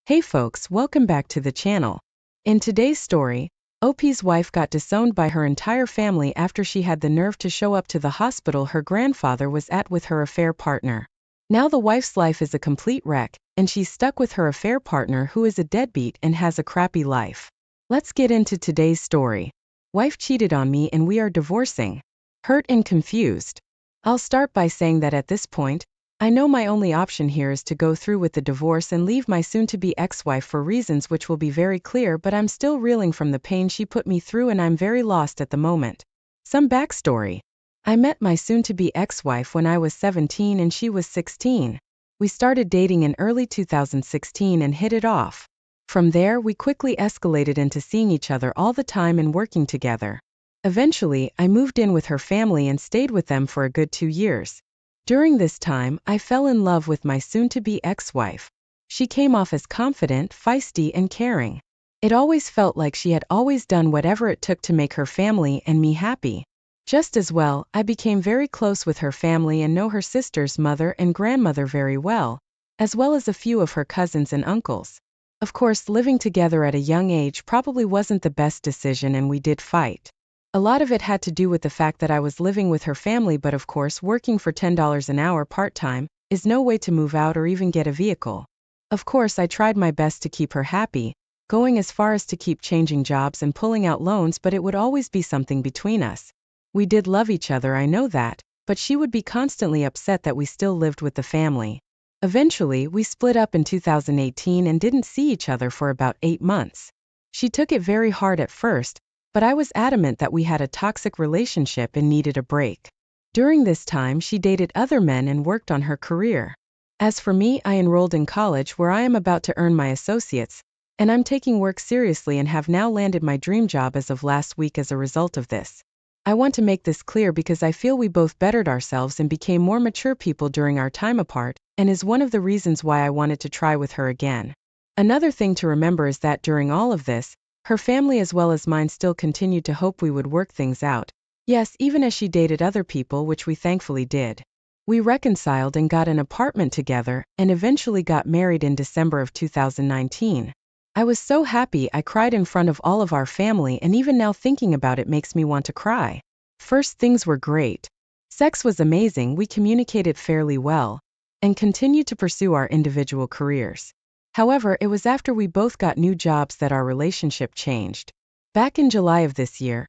Hey folks, welcome back to the channel. In today's story, OP's wife got disowned by her entire family after she had the nerve to show up to the hospital her grandfather was at with her affair partner. Now the wife's life is a complete wreck, and she's stuck with her affair partner who is a deadbeat and has a crappy life. Let's get into today's story. Wife cheated on me and we are divorcing. Hurt and confused. I'll start by saying that at this point, I know my only option here is to go through with the divorce and leave my soon-to-be ex-wife for reasons which will be very clear, but I'm still reeling from the pain she put me through and I'm very lost at the moment. Some backstory. I met my soon-to-be ex-wife when I was 17 and she was 16. We started dating in early 2016 and hit it off. From there, we quickly escalated into seeing each other all the time and working together. Eventually, I moved in with her family and stayed with them for a good 2 years. During this time, I fell in love with my soon-to-be ex-wife. She came off as confident, feisty, and caring. It always felt like she had always done whatever it took to make her family and me happy. Just as well, I became very close with her family and know her sister's mother and grandmother very well as a few of her cousins and uncles. Of course, living together at a young age probably wasn't the best decision and we did fight. A lot of it had to do with the fact that I was living with her family, but of course working for $10 an hour part-time is no way to move out or even get a vehicle. Of course I tried my best to keep her happy, going as far as to keep changing jobs and pulling out loans, but it would always be something between us. We did love each other, I know that, but she would be constantly upset that we still lived with the family. Eventually, we split up in 2018 and didn't see each other for about 8 months. She took it very hard at first, but I was adamant that we had a toxic relationship and needed a break. During this time, she dated other men and worked on her career. As for me, I enrolled in college where I am about to earn my associates, and I'm taking work seriously and have now landed my dream job as of last week as a result of this. I want to make this clear because I feel we both bettered ourselves and became more mature people during our time apart, and is one of the reasons why I wanted to try with her again. Another thing to remember is that during all of this, her family as well as mine still continued to hope we would work things out. Yes, even as she dated other people, which we thankfully did. We reconciled and got an apartment together, and eventually got married in December of 2019. I was so happy I cried in front of all of our family, and even now thinking about it makes me want to cry. First, things were great. Sex was amazing, we communicated fairly well, and continued to pursue our individual careers. However, it was after we both got new jobs that our relationship changed. Back in July of this year,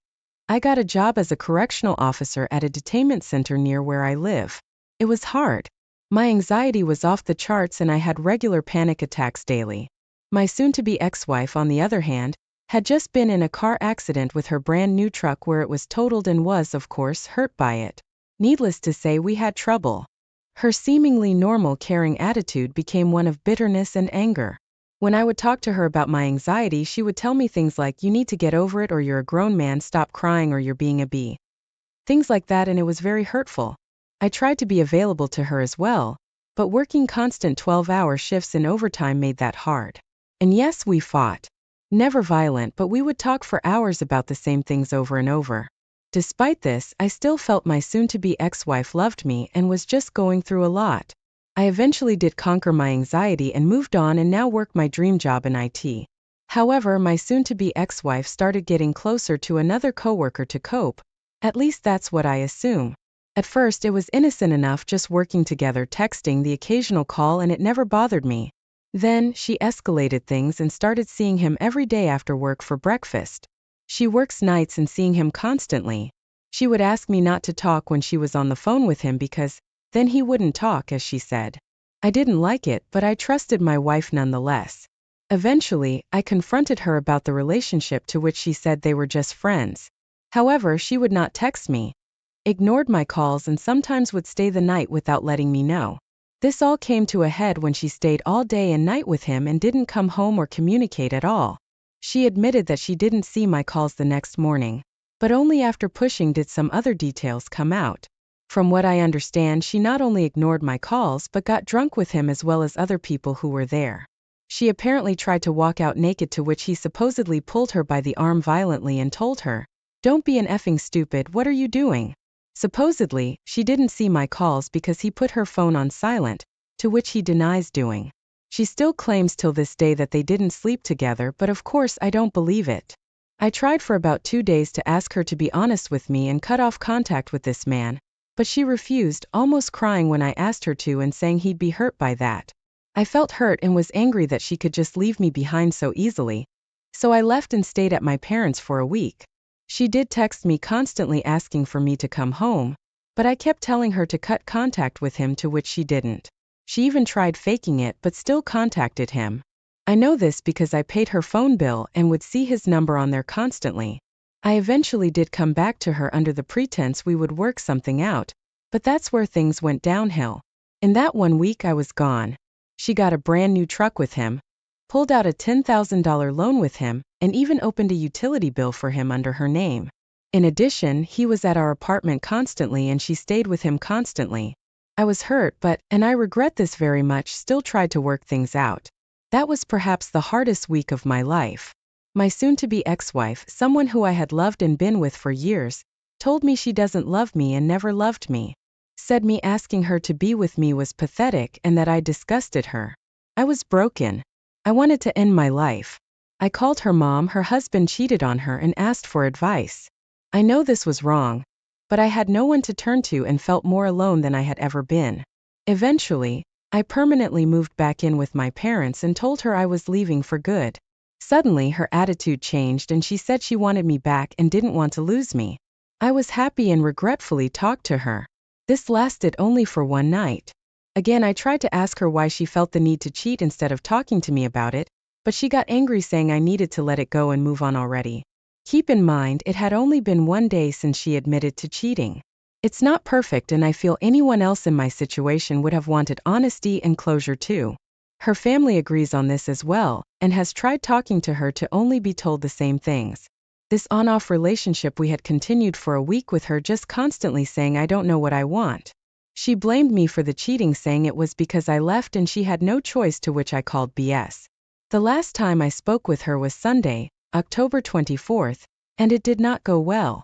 I got a job as a correctional officer at a detainment center near where I live. It was hard. My anxiety was off the charts and I had regular panic attacks daily. My soon-to-be ex-wife, on the other hand, had just been in a car accident with her brand new truck where it was totaled and was, of course, hurt by it. Needless to say, we had trouble. Her seemingly normal caring attitude became one of bitterness and anger. When I would talk to her about my anxiety, she would tell me things like, "You need to get over it, or you're a grown man, stop crying, or you're being a bee." Things like that, and it was very hurtful. I tried to be available to her as well, but working constant 12-hour shifts and overtime made that hard. And yes, we fought. Never violent, but we would talk for hours about the same things over and over. Despite this, I still felt my soon-to-be ex-wife loved me and was just going through a lot. I eventually did conquer my anxiety and moved on and now work my dream job in IT. However, my soon-to-be ex-wife started getting closer to another coworker to cope. At least that's what I assume. At first, it was innocent enough, just working together, texting, the occasional call, and it never bothered me. Then, she escalated things and started seeing him every day after work for breakfast. She works nights and seeing him constantly. She would ask me not to talk when she was on the phone with him because then he wouldn't talk, as she said. I didn't like it, but I trusted my wife nonetheless. Eventually, I confronted her about the relationship, to which she said they were just friends. However, she would not text me, ignored my calls, and sometimes would stay the night without letting me know. This all came to a head when she stayed all day and night with him and didn't come home or communicate at all. She admitted that she didn't see my calls the next morning, but only after pushing did some other details come out. From what I understand, she not only ignored my calls but got drunk with him as well as other people who were there. She apparently tried to walk out naked, to which he supposedly pulled her by the arm violently and told her, "Don't be an effing stupid, what are you doing?" Supposedly, she didn't see my calls because he put her phone on silent, to which he denies doing. She still claims till this day that they didn't sleep together, but of course I don't believe it. I tried for about 2 days to ask her to be honest with me and cut off contact with this man, but she refused, almost crying when I asked her to and saying he'd be hurt by that. I felt hurt and was angry that she could just leave me behind so easily. So I left and stayed at my parents' for a week. She did text me constantly asking for me to come home, but I kept telling her to cut contact with him, to which she didn't. She even tried faking it but still contacted him. I know this because I paid her phone bill and would see his number on there constantly. I eventually did come back to her under the pretense we would work something out, but that's where things went downhill. In that 1 week I was gone. She got a brand new truck with him, pulled out a $10,000 loan with him, and even opened a utility bill for him under her name. In addition, he was at our apartment constantly and she stayed with him constantly. I was hurt but, and I regret this very much, still tried to work things out. That was perhaps the hardest week of my life. My soon-to-be ex-wife, someone who I had loved and been with for years, told me she doesn't love me and never loved me. Said me asking her to be with me was pathetic and that I disgusted her. I was broken. I wanted to end my life. I called her mom. Her husband cheated on her and asked for advice. I know this was wrong, but I had no one to turn to and felt more alone than I had ever been. Eventually, I permanently moved back in with my parents and told her I was leaving for good. Suddenly her attitude changed and she said she wanted me back and didn't want to lose me. I was happy and regretfully talked to her. This lasted only for 1 night. Again, I tried to ask her why she felt the need to cheat instead of talking to me about it, but she got angry saying I needed to let it go and move on already. Keep in mind, it had only been 1 day since she admitted to cheating. It's not perfect and I feel anyone else in my situation would have wanted honesty and closure too. Her family agrees on this as well, and has tried talking to her to only be told the same things. This on-off relationship we had continued for a week with her just constantly saying I don't know what I want. She blamed me for the cheating, saying it was because I left and she had no choice, to which I called BS. The last time I spoke with her was Sunday, October 24th, and it did not go well.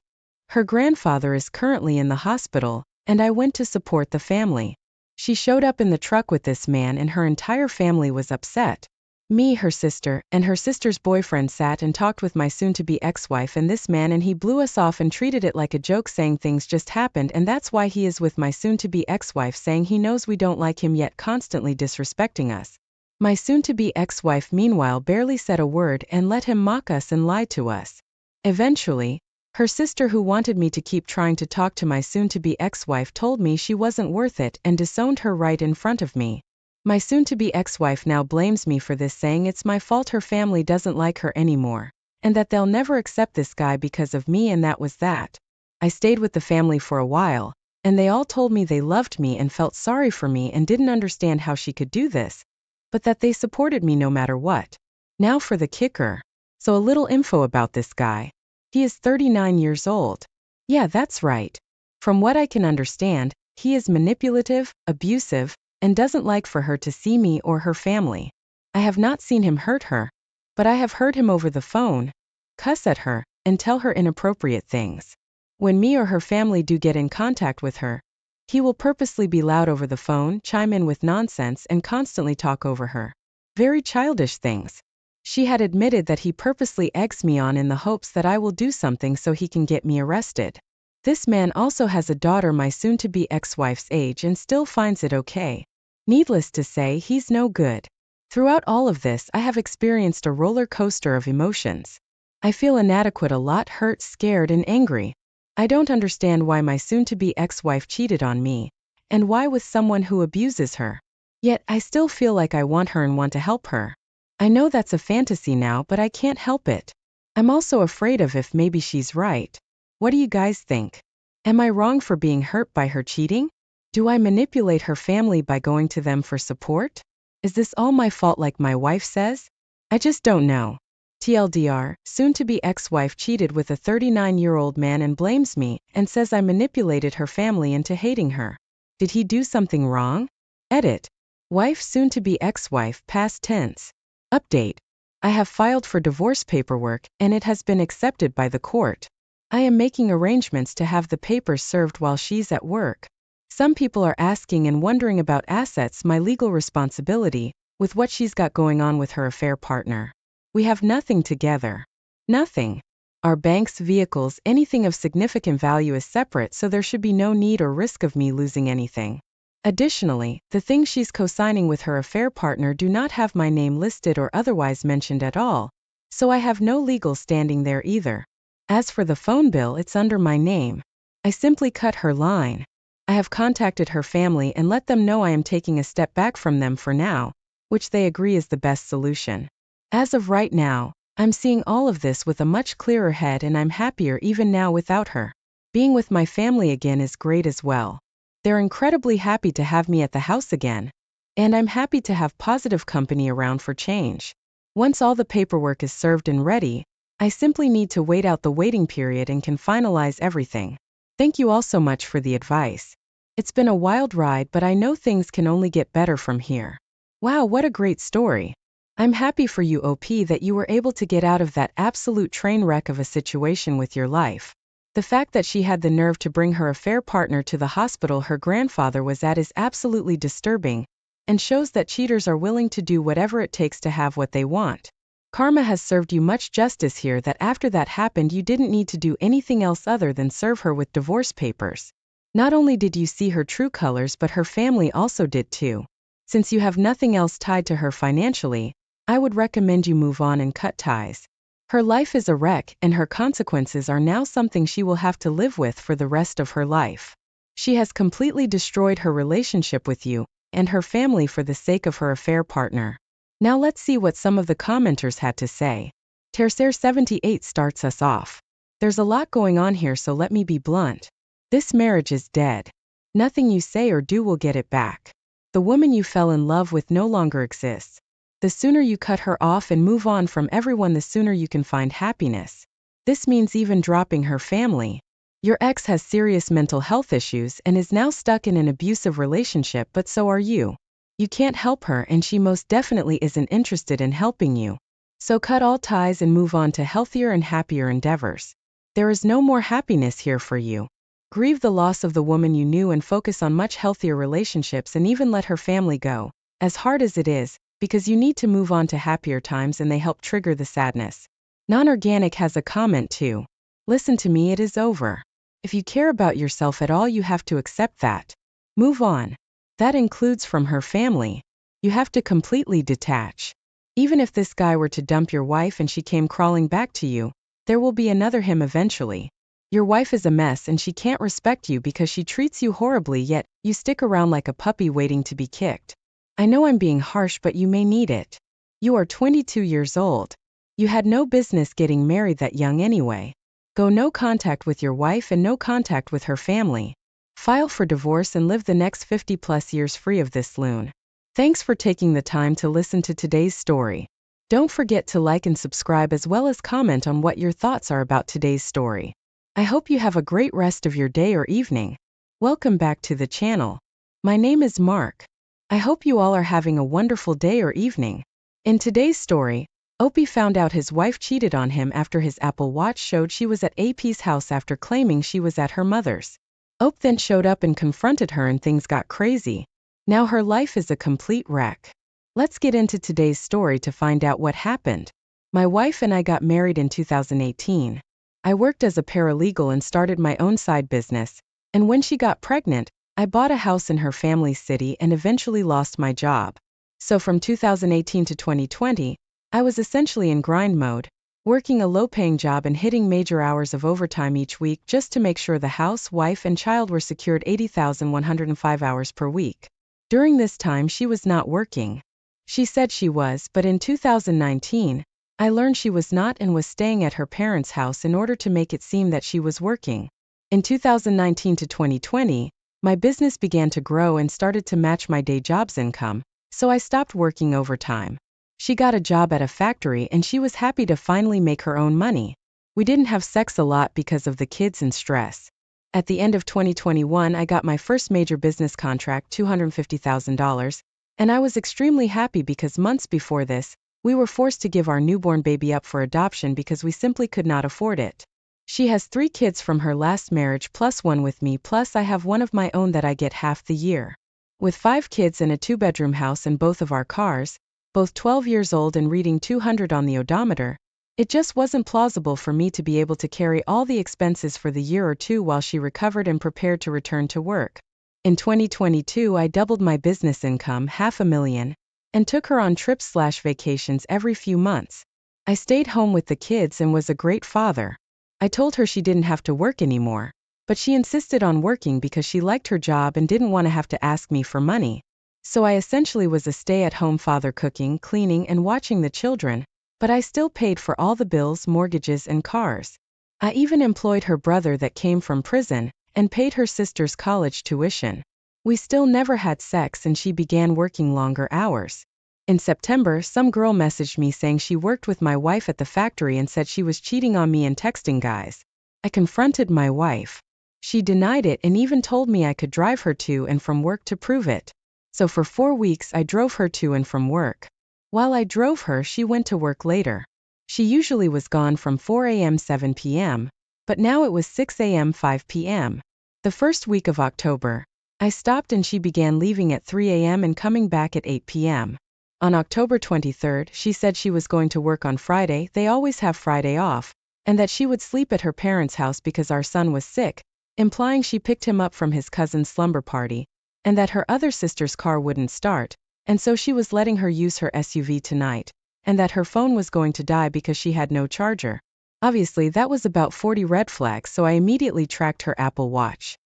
Her grandfather is currently in the hospital, and I went to support the family. She showed up in the truck with this man and her entire family was upset. Me, her sister, and her sister's boyfriend sat and talked with my soon-to-be ex-wife and this man, and he blew us off and treated it like a joke, saying things just happened and that's why he is with my soon-to-be ex-wife, saying he knows we don't like him yet constantly disrespecting us. My soon-to-be ex-wife meanwhile barely said a word and let him mock us and lie to us. Eventually, her sister, who wanted me to keep trying to talk to my soon-to-be ex-wife, told me she wasn't worth it and disowned her right in front of me. My soon-to-be ex-wife now blames me for this, saying it's my fault her family doesn't like her anymore, and that they'll never accept this guy because of me, and that was that. I stayed with the family for a while, and they all told me they loved me and felt sorry for me and didn't understand how she could do this, but that they supported me no matter what. Now for the kicker. So a little info about this guy. He is 39 years old. Yeah, that's right. From what I can understand, he is manipulative, abusive, and doesn't like for her to see me or her family. I have not seen him hurt her, but I have heard him over the phone cuss at her and tell her inappropriate things. When me or her family do get in contact with her, he will purposely be loud over the phone, chime in with nonsense, and constantly talk over her. Very childish things. She had admitted that he purposely eggs me on in the hopes that I will do something so he can get me arrested. This man also has a daughter my soon-to-be ex-wife's age and still finds it okay. Needless to say, he's no good. Throughout all of this, I have experienced a roller coaster of emotions. I feel inadequate, a lot, hurt, scared, and angry. I don't understand why my soon-to-be ex-wife cheated on me, and why with someone who abuses her. Yet, I still feel like I want her and want to help her. I know that's a fantasy now, but I can't help it. I'm also afraid of if maybe she's right. What do you guys think? Am I wrong for being hurt by her cheating? Do I manipulate her family by going to them for support? Is this all my fault like my wife says? I just don't know. TLDR, soon-to-be ex-wife cheated with a 39-year-old man and blames me, and says I manipulated her family into hating her. Did he do something wrong? Edit. Wife, soon-to-be ex-wife, past tense. Update. I have filed for divorce paperwork, and it has been accepted by the court. I am making arrangements to have the papers served while she's at work. Some people are asking and wondering about assets, my legal responsibility, with what she's got going on with her affair partner. We have nothing together. Nothing. Our banks, vehicles, anything of significant value is separate, so there should be no need or risk of me losing anything. Additionally, the things she's co-signing with her affair partner do not have my name listed or otherwise mentioned at all, so I have no legal standing there either. As for the phone bill, it's under my name. I simply cut her line. I have contacted her family and let them know I am taking a step back from them for now, which they agree is the best solution. As of right now, I'm seeing all of this with a much clearer head, and I'm happier even now without her. Being with my family again is great as well. They're incredibly happy to have me at the house again. And I'm happy to have positive company around for change. Once all the paperwork is served and ready, I simply need to wait out the waiting period and can finalize everything. Thank you all so much for the advice. It's been a wild ride, but I know things can only get better from here. Wow, what a great story. I'm happy for you, OP, that you were able to get out of that absolute train wreck of a situation with your life. The fact that she had the nerve to bring her affair partner to the hospital her grandfather was at is absolutely disturbing, and shows that cheaters are willing to do whatever it takes to have what they want. Karma has served you much justice here, that after that happened you didn't need to do anything else other than serve her with divorce papers. Not only did you see her true colors, but her family also did too. Since you have nothing else tied to her financially, I would recommend you move on and cut ties. Her life is a wreck, and her consequences are now something she will have to live with for the rest of her life. She has completely destroyed her relationship with you and her family for the sake of her affair partner. Now let's see what some of the commenters had to say. Tercer78 starts us off. There's a lot going on here, so let me be blunt. This marriage is dead. Nothing you say or do will get it back. The woman you fell in love with no longer exists. The sooner you cut her off and move on from everyone, the sooner you can find happiness. This means even dropping her family. Your ex has serious mental health issues and is now stuck in an abusive relationship, but so are you. You can't help her, and she most definitely isn't interested in helping you. So cut all ties and move on to healthier and happier endeavors. There is no more happiness here for you. Grieve the loss of the woman you knew and focus on much healthier relationships, and even let her family go, as hard as it is, because you need to move on to happier times and they help trigger the sadness. Non-Organic has a comment too. Listen to me, it is over. If you care about yourself at all, you have to accept that. Move on. That includes from her family. You have to completely detach. Even if this guy were to dump your wife and she came crawling back to you, there will be another him eventually. Your wife is a mess and she can't respect you because she treats you horribly, yet you stick around like a puppy waiting to be kicked. I know I'm being harsh, but you may need it. You are 22 years old. You had no business getting married that young anyway. Go no contact with your wife and no contact with her family. File for divorce and live the next 50+ years free of this loon. Thanks for taking the time to listen to today's story. Don't forget to like and subscribe, as well as comment on what your thoughts are about today's story. I hope you have a great rest of your day or evening. Welcome back to the channel. My name is Mark. I hope you all are having a wonderful day or evening. In today's story, Opie found out his wife cheated on him after his Apple Watch showed she was at AP's house after claiming she was at her mother's. Ope then showed up and confronted her, and things got crazy. Now her life is a complete wreck. Let's get into today's story to find out what happened. My wife and I got married in 2018. I worked as a paralegal and started my own side business, and when she got pregnant, I bought a house in her family's city and eventually lost my job. So from 2018 to 2020, I was essentially in grind mode, working a low-paying job and hitting major hours of overtime each week just to make sure the house, wife, and child were secured. 80,105 hours per week. During this time she was not working. She said she was, but in 2019, I learned she was not and was staying at her parents' house in order to make it seem that she was working. In 2019 to 2020, my business began to grow and started to match my day job's income, so I stopped working overtime. She got a job at a factory and she was happy to finally make her own money. We didn't have sex a lot because of the kids and stress. At the end of 2021, I got my first major business contract, $250,000, and I was extremely happy because months before this, we were forced to give our newborn baby up for adoption because we simply could not afford it. She has 3 kids from her last marriage plus 1 with me, plus I have one of my own that I get half the year. With 5 kids and a 2-bedroom house and both of our cars, both 12 years old and reading 200 on the odometer. It just wasn't plausible for me to be able to carry all the expenses for the year or two while she recovered and prepared to return to work. In 2022, I doubled my business income, $500,000, and took her on trips/vacations every few months. I stayed home with the kids and was a great father. I told her she didn't have to work anymore, but she insisted on working because she liked her job and didn't want to have to ask me for money. So I essentially was a stay-at-home father, cooking, cleaning, and watching the children, but I still paid for all the bills, mortgages, and cars. I even employed her brother that came from prison, and paid her sister's college tuition. We still never had sex and she began working longer hours. In September, some girl messaged me saying she worked with my wife at the factory and said she was cheating on me and texting guys. I confronted my wife. She denied it and even told me I could drive her to and from work to prove it. So for 4 weeks I drove her to and from work. While I drove her, she went to work later. She usually was gone from 4 a.m. 7 p.m., but now it was 6 a.m. 5 p.m. The first week of October, I stopped and she began leaving at 3 a.m. and coming back at 8 p.m. On October 23rd, she said she was going to work on Friday, they always have Friday off, and that she would sleep at her parents' house because our son was sick, implying she picked him up from his cousin's slumber party, and that her other sister's car wouldn't start, and so she was letting her use her SUV tonight, and that her phone was going to die because she had no charger. Obviously, that was about 40 red flags, so I immediately tracked her Apple Watch.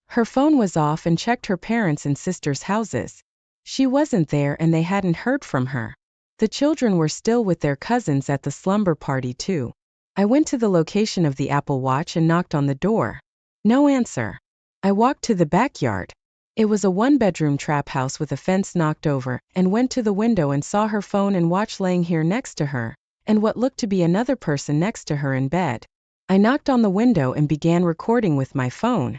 Her phone was off and checked her parents' and sister's houses. She wasn't there and they hadn't heard from her. The children were still with their cousins at the slumber party too. I went to the location of the Apple Watch and knocked on the door. No answer. I walked to the backyard. It was a one-bedroom trap house with a fence knocked over, and went to the window and saw her phone and watch laying here next to her, and what looked to be another person next to her in bed. I knocked on the window and began recording with my phone.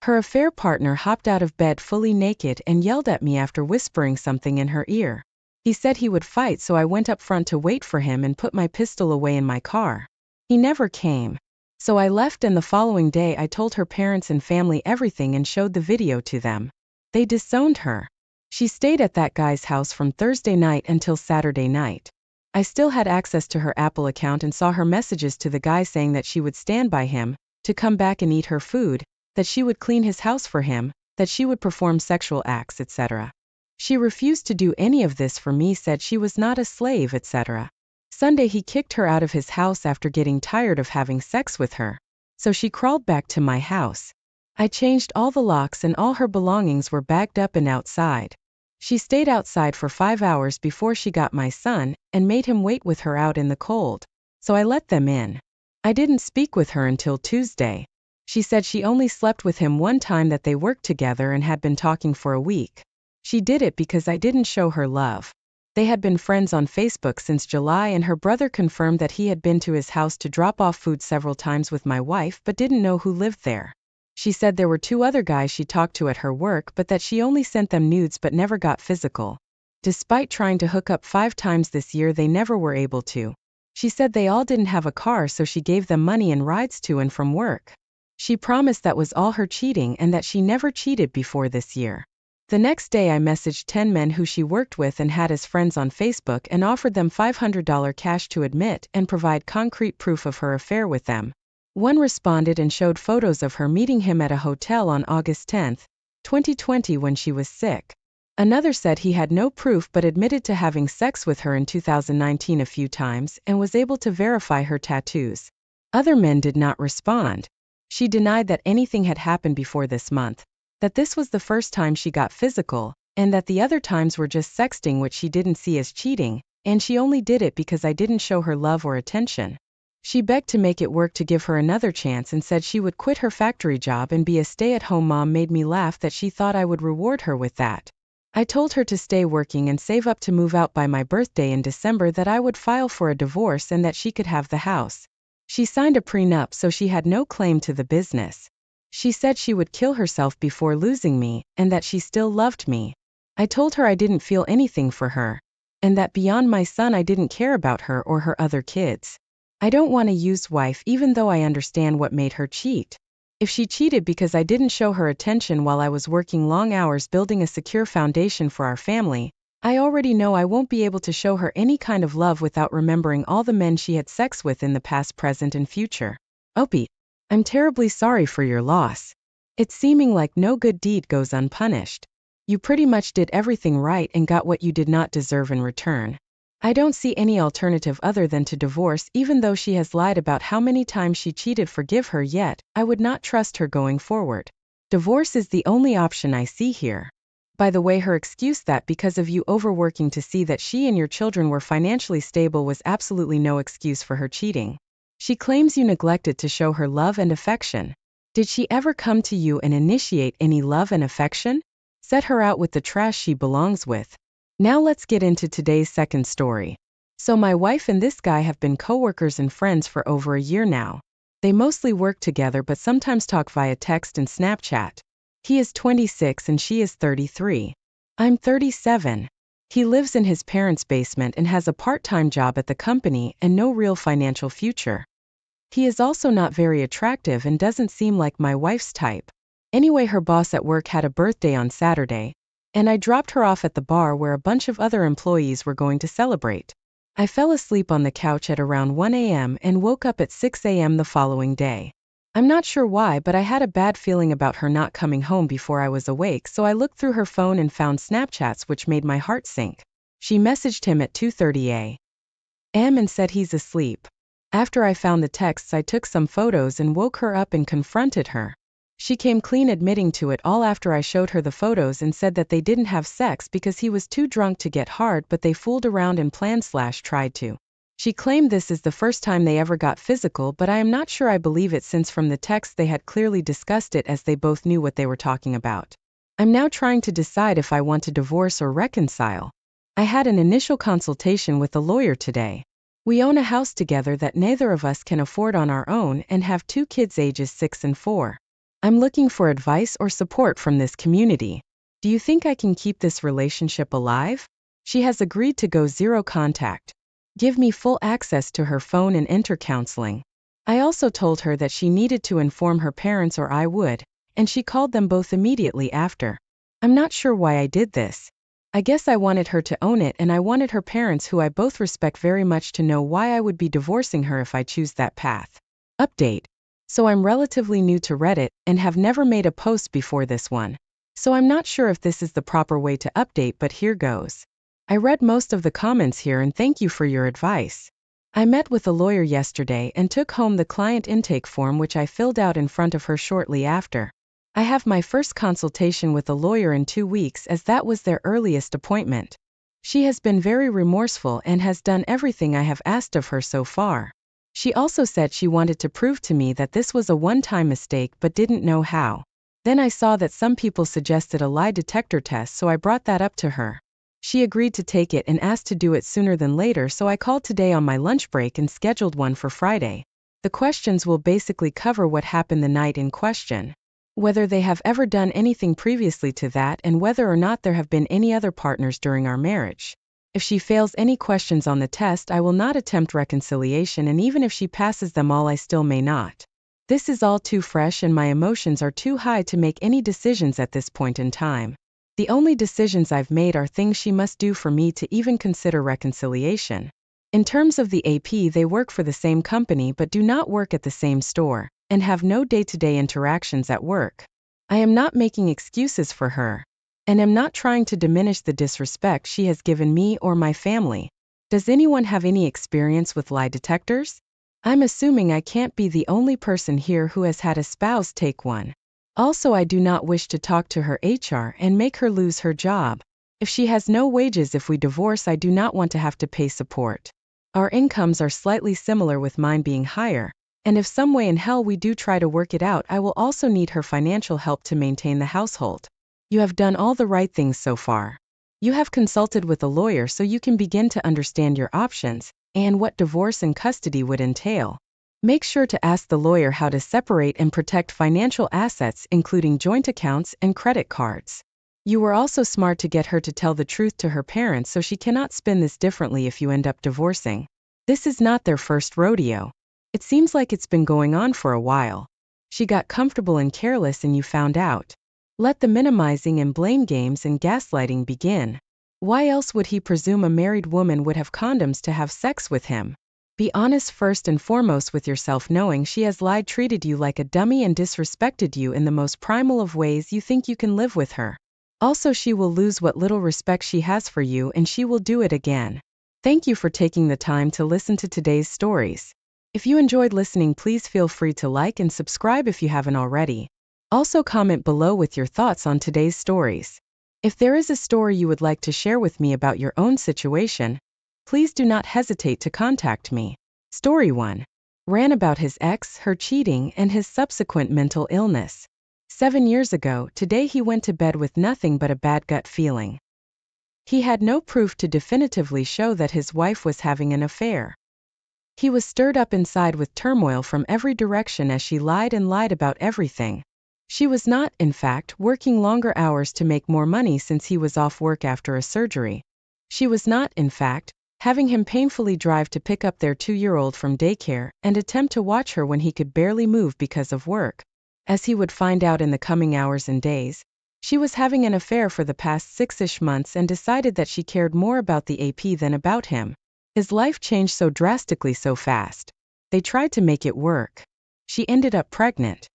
Her affair partner hopped out of bed fully naked and yelled at me after whispering something in her ear. He said he would fight, so I went up front to wait for him and put my pistol away in my car. He never came. So I left, and the following day I told her parents and family everything and showed the video to them. They disowned her. She stayed at that guy's house from Thursday night until Saturday night. I still had access to her Apple account and saw her messages to the guy saying that she would stand by him, to come back and eat her food, that she would clean his house for him, that she would perform sexual acts, etc. She refused to do any of this for me, said she was not a slave, etc. Sunday he kicked her out of his house after getting tired of having sex with her. So she crawled back to my house. I changed all the locks and all her belongings were bagged up and outside. She stayed outside for 5 hours before she got my son, and made him wait with her out in the cold. So I let them in. I didn't speak with her until Tuesday. She said she only slept with him one time, that they worked together and had been talking for a week. She did it because I didn't show her love. They had been friends on Facebook since July, and her brother confirmed that he had been to his house to drop off food several times with my wife but didn't know who lived there. She said there were 2 other guys she talked to at her work, but that she only sent them nudes but never got physical. Despite trying to hook up 5 times this year, they never were able to. She said they all didn't have a car, so she gave them money and rides to and from work. She promised that was all her cheating and that she never cheated before this year. The next day I messaged 10 men who she worked with and had as friends on Facebook and offered them $500 cash to admit and provide concrete proof of her affair with them. One responded and showed photos of her meeting him at a hotel on August 10, 2020 when she was sick. Another said he had no proof but admitted to having sex with her in 2019 a few times and was able to verify her tattoos. Other men did not respond. She denied that anything had happened before this month, that this was the first time she got physical, and that the other times were just sexting, which she didn't see as cheating, and she only did it because I didn't show her love or attention. She begged to make it work to give her another chance and said she would quit her factory job and be a stay-at-home mom. Made me laugh that she thought I would reward her with that. I told her to stay working and save up to move out by my birthday in December, that I would file for a divorce and that she could have the house. She signed a prenup, so she had no claim to the business. She said she would kill herself before losing me, and that she still loved me. I told her I didn't feel anything for her, and that beyond my son I didn't care about her or her other kids. I don't want a used wife, even though I understand what made her cheat. If she cheated because I didn't show her attention while I was working long hours building a secure foundation for our family, I already know I won't be able to show her any kind of love without remembering all the men she had sex with in the past, present, and future. Opie, I'm terribly sorry for your loss. It's seeming like no good deed goes unpunished. You pretty much did everything right and got what you did not deserve in return. I don't see any alternative other than to divorce. Even though she has lied about how many times she cheated, forgive her, yet I would not trust her going forward. Divorce is the only option I see here. By the way, her excuse that because of you overworking to see that she and your children were financially stable was absolutely no excuse for her cheating. She claims you neglected to show her love and affection. Did she ever come to you and initiate any love and affection? Set her out with the trash she belongs with. Now let's get into today's second story. So my wife and this guy have been coworkers and friends for over a year now. They mostly work together but sometimes talk via text and Snapchat. He is 26 and she is 33. I'm 37. He lives in his parents' basement and has a part-time job at the company and no real financial future. He is also not very attractive and doesn't seem like my wife's type. Anyway, her boss at work had a birthday on Saturday, and I dropped her off at the bar where a bunch of other employees were going to celebrate. I fell asleep on the couch at around 1 a.m. and woke up at 6 a.m. the following day. I'm not sure why, but I had a bad feeling about her not coming home before I was awake, so I looked through her phone and found Snapchats, which made my heart sink. She messaged him at 2:30 a.m. and said he's asleep. After I found the texts, I took some photos and woke her up and confronted her. She came clean admitting to it all after I showed her the photos and said that they didn't have sex because he was too drunk to get hard, but they fooled around and planned/tried to. She claimed this is the first time they ever got physical, but I am not sure I believe it since from the text they had clearly discussed it as they both knew what they were talking about. I'm now trying to decide if I want to divorce or reconcile. I had an initial consultation with a lawyer today. We own a house together that neither of us can afford on our own and have 2 kids ages 6 and 4. I'm looking for advice or support from this community. Do you think I can keep this relationship alive? She has agreed to go zero contact. Give me full access to her phone and enter counseling. I also told her that she needed to inform her parents or I would, and she called them both immediately after. I'm not sure why I did this. I guess I wanted her to own it, and I wanted her parents, who I both respect very much, to know why I would be divorcing her if I choose that path. Update. So I'm relatively new to Reddit and have never made a post before this one. So I'm not sure if this is the proper way to update, but here goes. I read most of the comments here and thank you for your advice. I met with a lawyer yesterday and took home the client intake form, which I filled out in front of her shortly after. I have my first consultation with a lawyer in 2 weeks, as that was their earliest appointment. She has been very remorseful and has done everything I have asked of her so far. She also said she wanted to prove to me that this was a one-time mistake but didn't know how. Then I saw that some people suggested a lie detector test, so I brought that up to her. She agreed to take it and asked to do it sooner than later, so I called today on my lunch break and scheduled one for Friday. The questions will basically cover what happened the night in question, whether they have ever done anything previously to that, and whether or not there have been any other partners during our marriage. If she fails any questions on the test, I will not attempt reconciliation, and even if she passes them all, I still may not. This is all too fresh and my emotions are too high to make any decisions at this point in time. The only decisions I've made are things she must do for me to even consider reconciliation. In terms of the AP, they work for the same company but do not work at the same store, and have no day-to-day interactions at work. I am not making excuses for her, and am not trying to diminish the disrespect she has given me or my family. Does anyone have any experience with lie detectors? I'm assuming I can't be the only person here who has had a spouse take one. Also, I do not wish to talk to her HR and make her lose her job. If she has no wages if we divorce, I do not want to have to pay support. Our incomes are slightly similar, with mine being higher, and if some way in hell we do try to work it out, I will also need her financial help to maintain the household. You have done all the right things so far. You have consulted with a lawyer, so you can begin to understand your options and what divorce and custody would entail. Make sure to ask the lawyer how to separate and protect financial assets, including joint accounts and credit cards. You were also smart to get her to tell the truth to her parents, so she cannot spin this differently if you end up divorcing. This is not their first rodeo. It seems like it's been going on for a while. She got comfortable and careless and you found out. Let the minimizing and blame games and gaslighting begin. Why else would he presume a married woman would have condoms to have sex with him? Be honest first and foremost with yourself, knowing she has lied, treated you like a dummy, and disrespected you in the most primal of ways. You think you can live with her. Also, she will lose what little respect she has for you, and she will do it again. Thank you for taking the time to listen to today's stories. If you enjoyed listening, please feel free to like and subscribe if you haven't already. Also, comment below with your thoughts on today's stories. If there is a story you would like to share with me about your own situation, please do not hesitate to contact me. Story 1. Ran about his ex, her cheating, and his subsequent mental illness. 7 years ago, today he went to bed with nothing but a bad gut feeling. He had no proof to definitively show that his wife was having an affair. He was stirred up inside with turmoil from every direction as she lied and lied about everything. She was not, in fact, working longer hours to make more money since he was off work after a surgery. She was not, in fact, having him painfully drive to pick up their 2-year-old from daycare and attempt to watch her when he could barely move because of work. As he would find out in the coming hours and days, she was having an affair for the past 6-ish months and decided that she cared more about the AP than about him. His life changed so drastically so fast. They tried to make it work. She ended up pregnant.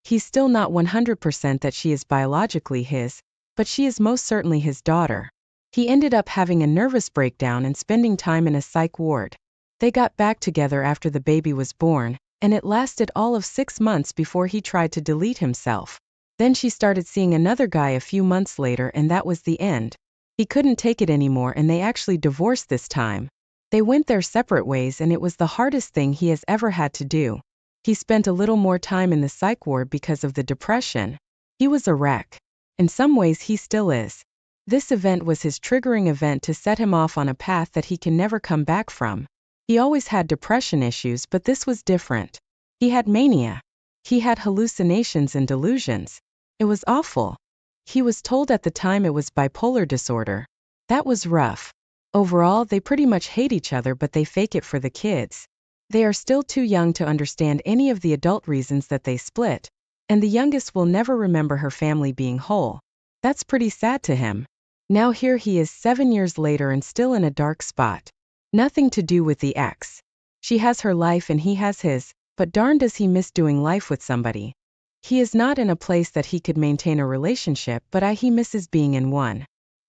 He's still not 100% that she is biologically his, but she is most certainly his daughter. He ended up having a nervous breakdown and spending time in a psych ward. They got back together after the baby was born, and it lasted all of 6 months before he tried to delete himself. Then she started seeing another guy a few months later, and that was the end. He couldn't take it anymore, and they actually divorced this time. They went their separate ways, and it was the hardest thing he has ever had to do. He spent a little more time in the psych ward because of the depression. He was a wreck. In some ways he still is. This event was his triggering event to set him off on a path that he can never come back from. He always had depression issues, but this was different. He had mania. He had hallucinations and delusions. It was awful. He was told at the time it was bipolar disorder. That was rough. Overall, they pretty much hate each other, but they fake it for the kids. They are still too young to understand any of the adult reasons that they split, and the youngest will never remember her family being whole. That's pretty sad to him. Now here he is 7 years later and still in a dark spot. Nothing to do with the ex. She has her life and he has his, but darn does he miss doing life with somebody. He is not in a place that he could maintain a relationship, but he misses being in one.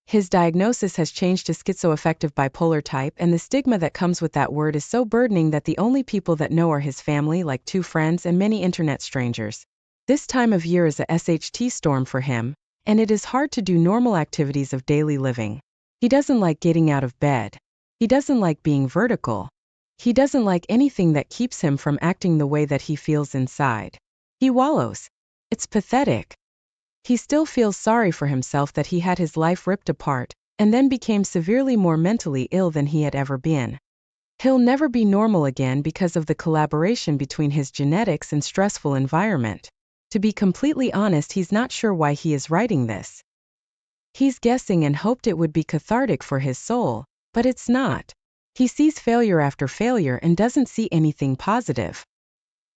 His diagnosis has changed to schizoaffective bipolar type, and the stigma that comes with that word is so burdening that the only people that know are his family, like 2 friends and many internet strangers. This time of year is a SHT storm for him, and it is hard to do normal activities of daily living. He doesn't like getting out of bed. He doesn't like being vertical. He doesn't like anything that keeps him from acting the way that he feels inside. He wallows. It's pathetic. He still feels sorry for himself that he had his life ripped apart, and then became severely more mentally ill than he had ever been. He'll never be normal again because of the collaboration between his genetics and stressful environment. To be completely honest, he's not sure why he is writing this. He's guessing and hoped it would be cathartic for his soul, but it's not. He sees failure after failure and doesn't see anything positive.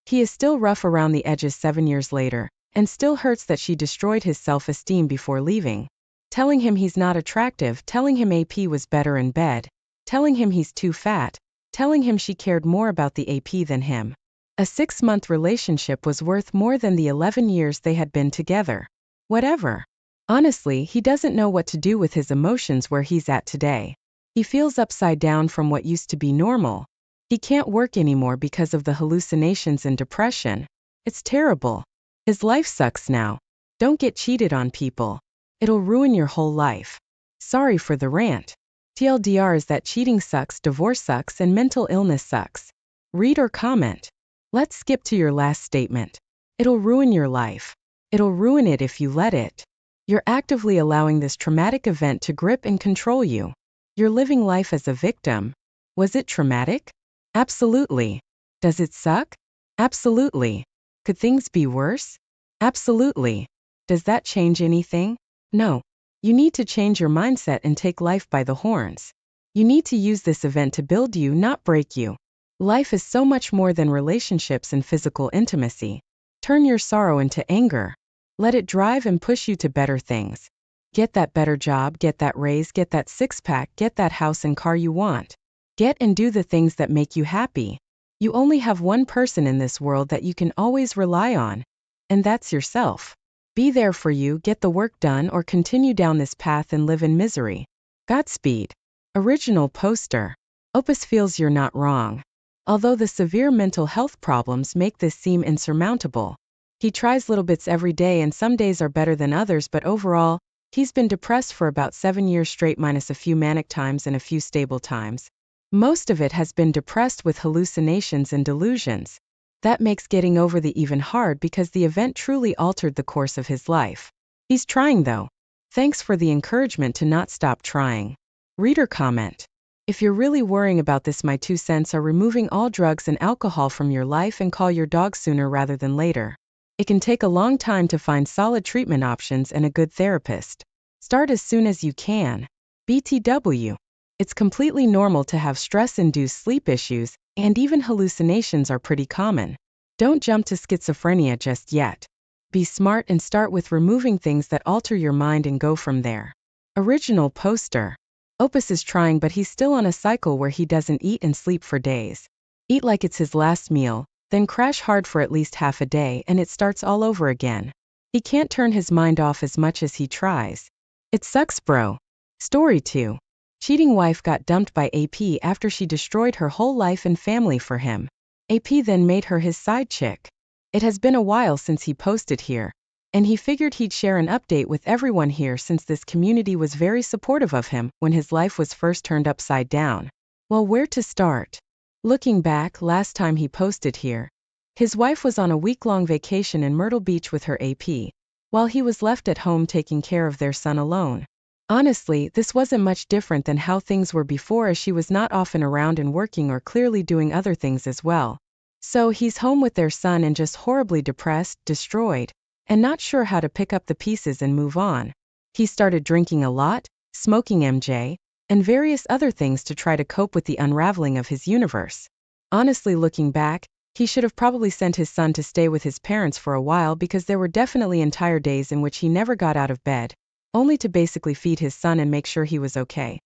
He is still rough around the edges 7 years later, and still hurts that she destroyed his self-esteem before leaving. Telling him he's not attractive, telling him AP was better in bed, telling him he's too fat, telling him she cared more about the AP than him. A 6-month relationship was worth more than the 11 years they had been together. Whatever. Honestly, he doesn't know what to do with his emotions where he's at today. He feels upside down from what used to be normal. He can't work anymore because of the hallucinations and depression. It's terrible. His life sucks now. Don't get cheated on, people. It'll ruin your whole life. Sorry for the rant. TLDR is that cheating sucks, divorce sucks, and mental illness sucks. Read or comment. Let's skip to your last statement. It'll ruin your life. It'll ruin it if you let it. You're actively allowing this traumatic event to grip and control you. You're living life as a victim. Was it traumatic? Absolutely. Does it suck? Absolutely. Could things be worse? Absolutely. Does that change anything? No. You need to change your mindset and take life by the horns. You need to use this event to build you, not break you. Life is so much more than relationships and physical intimacy. Turn your sorrow into anger. Let it drive and push you to better things. Get that better job, get that raise, get that six-pack, get that house and car you want. Get and do the things that make you happy. You only have one person in this world that you can always rely on, and that's yourself. Be there for you, get the work done, or continue down this path and live in misery. Godspeed. Original poster. Opus feels you're not wrong. Although the severe mental health problems make this seem insurmountable. He tries little bits every day and some days are better than others, but overall, he's been depressed for about 7 years straight minus a few manic times and a few stable times. Most of it has been depressed with hallucinations and delusions. That makes getting over the even hard because the event truly altered the course of his life. He's trying though. Thanks for the encouragement to not stop trying. Reader comment. If you're really worrying about this, my 2 cents are removing all drugs and alcohol from your life and call your dog sooner rather than later. It can take a long time to find solid treatment options and a good therapist. Start as soon as you can. BTW. It's completely normal to have stress-induced sleep issues, and even hallucinations are pretty common. Don't jump to schizophrenia just yet. Be smart and start with removing things that alter your mind and go from there. Original poster. Opus is trying, but he's still on a cycle where he doesn't eat and sleep for days. Eat like it's his last meal, then crash hard for at least half a day and it starts all over again. He can't turn his mind off as much as he tries. It sucks, bro. Story 2. Cheating wife got dumped by AP after she destroyed her whole life and family for him. AP then made her his side chick. It has been a while since he posted here, and he figured he'd share an update with everyone here since this community was very supportive of him when his life was first turned upside down. Well, where to start? Looking back, last time he posted here, his wife was on a week-long vacation in Myrtle Beach with her AP, while he was left at home taking care of their son alone. Honestly, this wasn't much different than how things were before, as she was not often around and working or clearly doing other things as well. So he's home with their son and just horribly depressed, destroyed, and not sure how to pick up the pieces and move on. He started drinking a lot, smoking MJ, and various other things to try to cope with the unraveling of his universe. Honestly, looking back, he should have probably sent his son to stay with his parents for a while, because there were definitely entire days in which he never got out of bed, only to basically feed his son and make sure he was okay.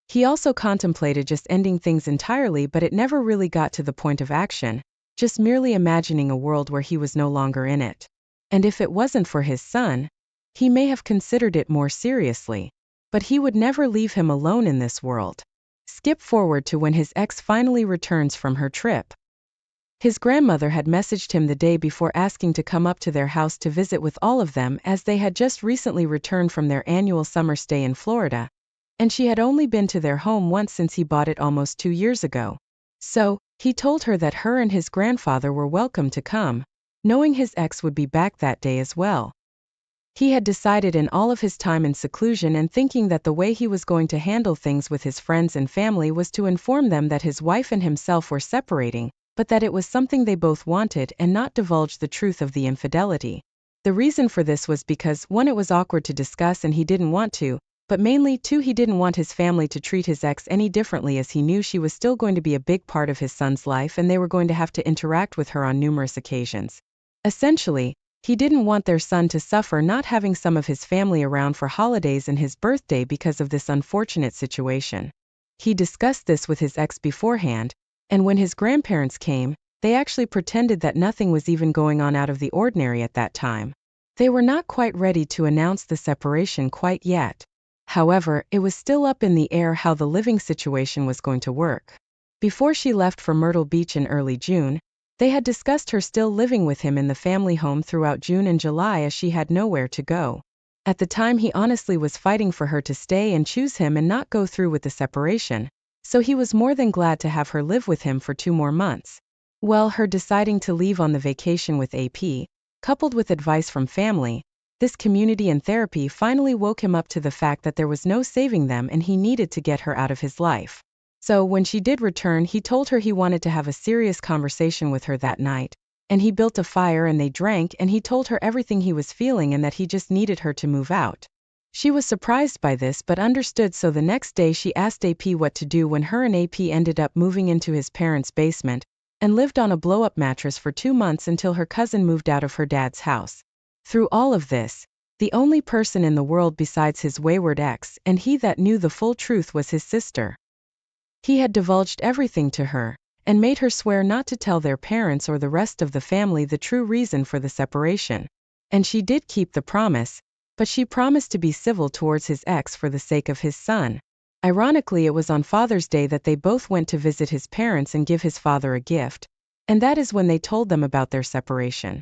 He also contemplated just ending things entirely, but it never really got to the point of action, just merely imagining a world where he was no longer in it. And if it wasn't for his son, he may have considered it more seriously. But he would never leave him alone in this world. Skip forward to when his ex finally returns from her trip. His grandmother had messaged him the day before asking to come up to their house to visit with all of them, as they had just recently returned from their annual summer stay in Florida, and she had only been to their home once since he bought it almost 2 years ago. So, he told her that her and his grandfather were welcome to come, knowing his ex would be back that day as well. He had decided in all of his time in seclusion and thinking that the way he was going to handle things with his friends and family was to inform them that his wife and himself were separating, but that it was something they both wanted, and not divulge the truth of the infidelity. The reason for this was because, 1, it was awkward to discuss and he didn't want to, but mainly 2, he didn't want his family to treat his ex any differently, as he knew she was still going to be a big part of his son's life and they were going to have to interact with her on numerous occasions. Essentially, he didn't want their son to suffer not having some of his family around for holidays and his birthday because of this unfortunate situation. He discussed this with his ex beforehand, and when his grandparents came, they actually pretended that nothing was even going on out of the ordinary at that time. They were not quite ready to announce the separation quite yet. However, it was still up in the air how the living situation was going to work. Before she left for Myrtle Beach in early June, they had discussed her still living with him in the family home throughout June and July, as she had nowhere to go. At the time, he honestly was fighting for her to stay and choose him and not go through with the separation, so he was more than glad to have her live with him for 2 more months. Well, her deciding to leave on the vacation with AP, coupled with advice from family, this community and therapy finally woke him up to the fact that there was no saving them and he needed to get her out of his life. So when she did return, he told her he wanted to have a serious conversation with her that night, and he built a fire and they drank, and he told her everything he was feeling and that he just needed her to move out. She was surprised by this but understood, so the next day she asked AP what to do when her and AP ended up moving into his parents' basement and lived on a blow-up mattress for 2 months until her cousin moved out of her dad's house. Through all of this, the only person in the world besides his wayward ex, and he that knew the full truth was his sister. He had divulged everything to her, and made her swear not to tell their parents or the rest of the family the true reason for the separation. And she did keep the promise, but she promised to be civil towards his ex for the sake of his son. Ironically, it was on Father's Day that they both went to visit his parents and give his father a gift, and that is when they told them about their separation.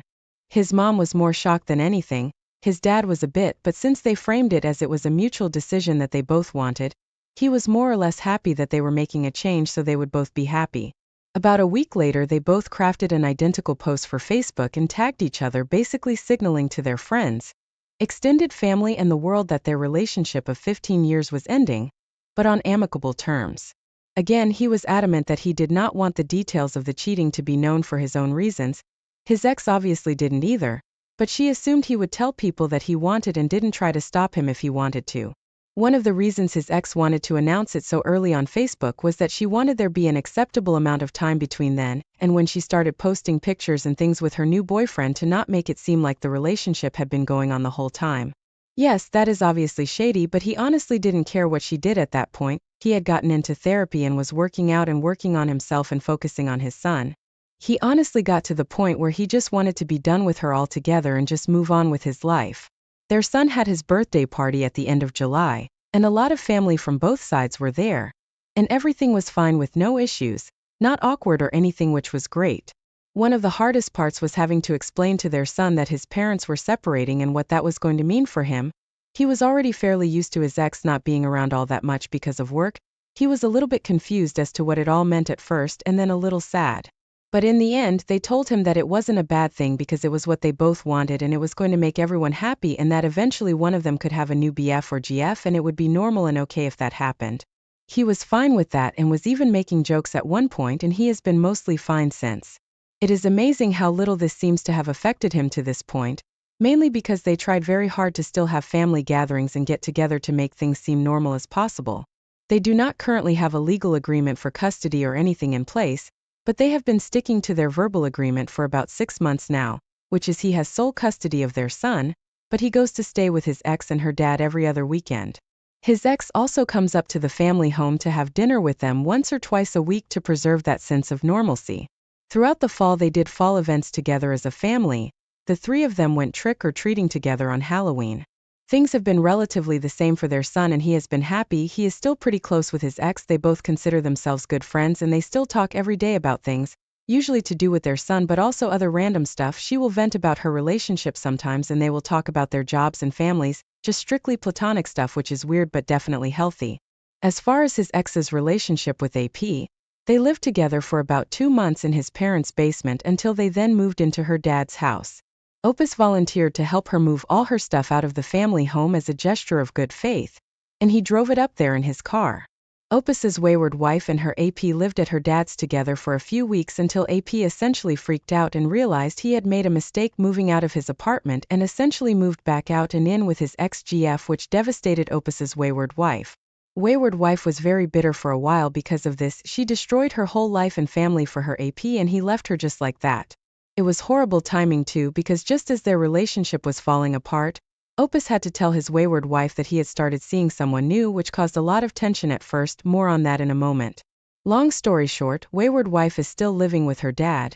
His mom was more shocked than anything, his dad was a bit, but since they framed it as it was a mutual decision that they both wanted, he was more or less happy that they were making a change so they would both be happy. About a week later, they both crafted an identical post for Facebook and tagged each other, basically signaling to their friends, extended family and the world that their relationship of 15 years was ending, but on amicable terms. Again, he was adamant that he did not want the details of the cheating to be known for his own reasons. His ex obviously didn't either, but she assumed he would tell people that he wanted and didn't try to stop him if he wanted to. One of the reasons his ex wanted to announce it so early on Facebook was that she wanted there be an acceptable amount of time between then and when she started posting pictures and things with her new boyfriend to not make it seem like the relationship had been going on the whole time. Yes, that is obviously shady, but he honestly didn't care what she did at that point. He had gotten into therapy and was working out and working on himself and focusing on his son. He honestly got to the point where he just wanted to be done with her altogether and just move on with his life. Their son had his birthday party at the end of July, and a lot of family from both sides were there. And everything was fine with no issues, not awkward or anything, which was great. One of the hardest parts was having to explain to their son that his parents were separating and what that was going to mean for him. He was already fairly used to his ex not being around all that much because of work. He was a little bit confused as to what it all meant at first and then a little sad. But in the end, they told him that it wasn't a bad thing because it was what they both wanted and it was going to make everyone happy, and that eventually one of them could have a new BF or GF and it would be normal and okay if that happened. He was fine with that and was even making jokes at one point, and he has been mostly fine since. It is amazing how little this seems to have affected him to this point, mainly because they tried very hard to still have family gatherings and get together to make things seem normal as possible. They do not currently have a legal agreement for custody or anything in place, but they have been sticking to their verbal agreement for about 6 months now, which is he has sole custody of their son, but he goes to stay with his ex and her dad every other weekend. His ex also comes up to the family home to have dinner with them once or twice a week to preserve that sense of normalcy. Throughout the fall, they did fall events together as a family. The three of them went trick-or-treating together on Halloween. Things have been relatively the same for their son and he has been happy. He is still pretty close with his ex. They both consider themselves good friends and they still talk every day about things, usually to do with their son but also other random stuff. She will vent about her relationship sometimes and they will talk about their jobs and families, just strictly platonic stuff, which is weird but definitely healthy. As far as his ex's relationship with AP, they lived together for about 2 months in his parents' basement until they then moved into her dad's house. Opus volunteered to help her move all her stuff out of the family home as a gesture of good faith, and he drove it up there in his car. Opus's wayward wife and her AP lived at her dad's together for a few weeks until AP essentially freaked out and realized he had made a mistake moving out of his apartment and essentially moved back out and in with his ex-GF, which devastated Opus's wayward wife. Wayward wife was very bitter for a while because of this. She destroyed her whole life and family for her AP and he left her just like that. It was horrible timing too, because just as their relationship was falling apart, Opus had to tell his wayward wife that he had started seeing someone new, which caused a lot of tension at first. More on that in a moment. Long story short, wayward wife is still living with her dad.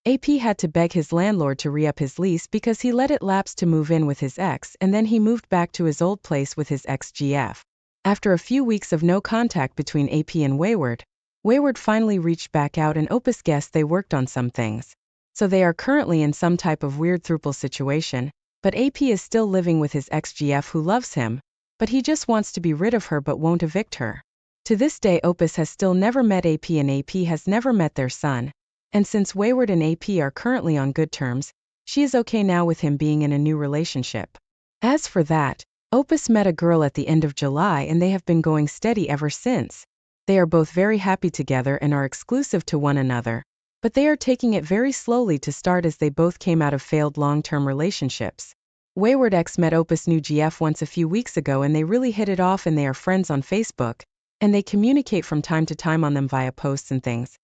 AP had to beg his landlord to re-up his lease because he let it lapse to move in with his ex, and then he moved back to his old place with his ex-GF. After a few weeks of no contact between AP and Wayward, Wayward finally reached back out and Opus guessed they worked on some things. So they are currently in some type of weird throuple situation, but AP is still living with his ex-GF who loves him, but he just wants to be rid of her but won't evict her. To this day, Opus has still never met AP and AP has never met their son, and since Wayward and AP are currently on good terms, she is okay now with him being in a new relationship. As for that, Opus met a girl at the end of July and they have been going steady ever since. They are both very happy together and are exclusive to one another, but they are taking it very slowly to start as they both came out of failed long-term relationships. Wayward ex met Opus new GF once a few weeks ago and they really hit it off and they are friends on Facebook, and they communicate from time to time on them via posts and things.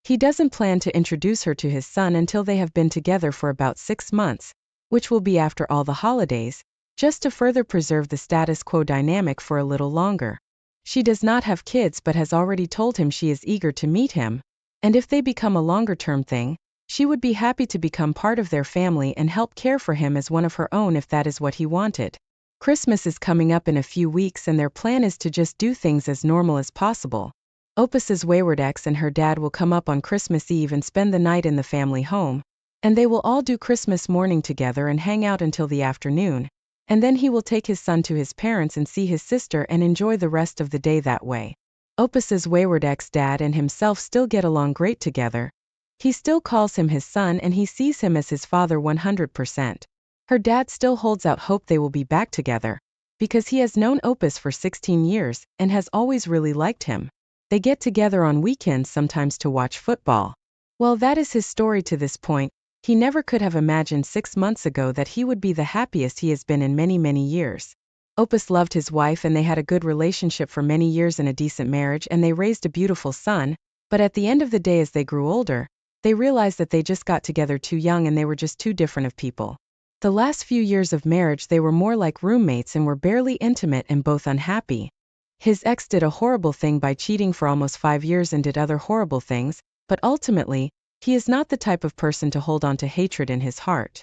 He doesn't plan to introduce her to his son until they have been together for about 6 months, which will be after all the holidays, just to further preserve the status quo dynamic for a little longer. She does not have kids but has already told him she is eager to meet him, and if they become a longer-term thing, she would be happy to become part of their family and help care for him as one of her own if that is what he wanted. Christmas is coming up in a few weeks and their plan is to just do things as normal as possible. Opus's wayward ex and her dad will come up on Christmas Eve and spend the night in the family home, and they will all do Christmas morning together and hang out until the afternoon, and then he will take his son to his parents and see his sister and enjoy the rest of the day that way. Opus's wayward ex-dad and himself still get along great together. He still calls him his son and he sees him as his father 100%. Her dad still holds out hope they will be back together, because he has known Opus for 16 years and has always really liked him. They get together on weekends sometimes to watch football. Well, that is his story to this point. He never could have imagined 6 months ago that he would be the happiest he has been in many, many years. Opus loved his wife and they had a good relationship for many years in a decent marriage and they raised a beautiful son, but at the end of the day as they grew older, they realized that they just got together too young and they were just too different of people. The last few years of marriage they were more like roommates and were barely intimate and both unhappy. His ex did a horrible thing by cheating for almost 5 years and did other horrible things, but ultimately, he is not the type of person to hold on to hatred in his heart.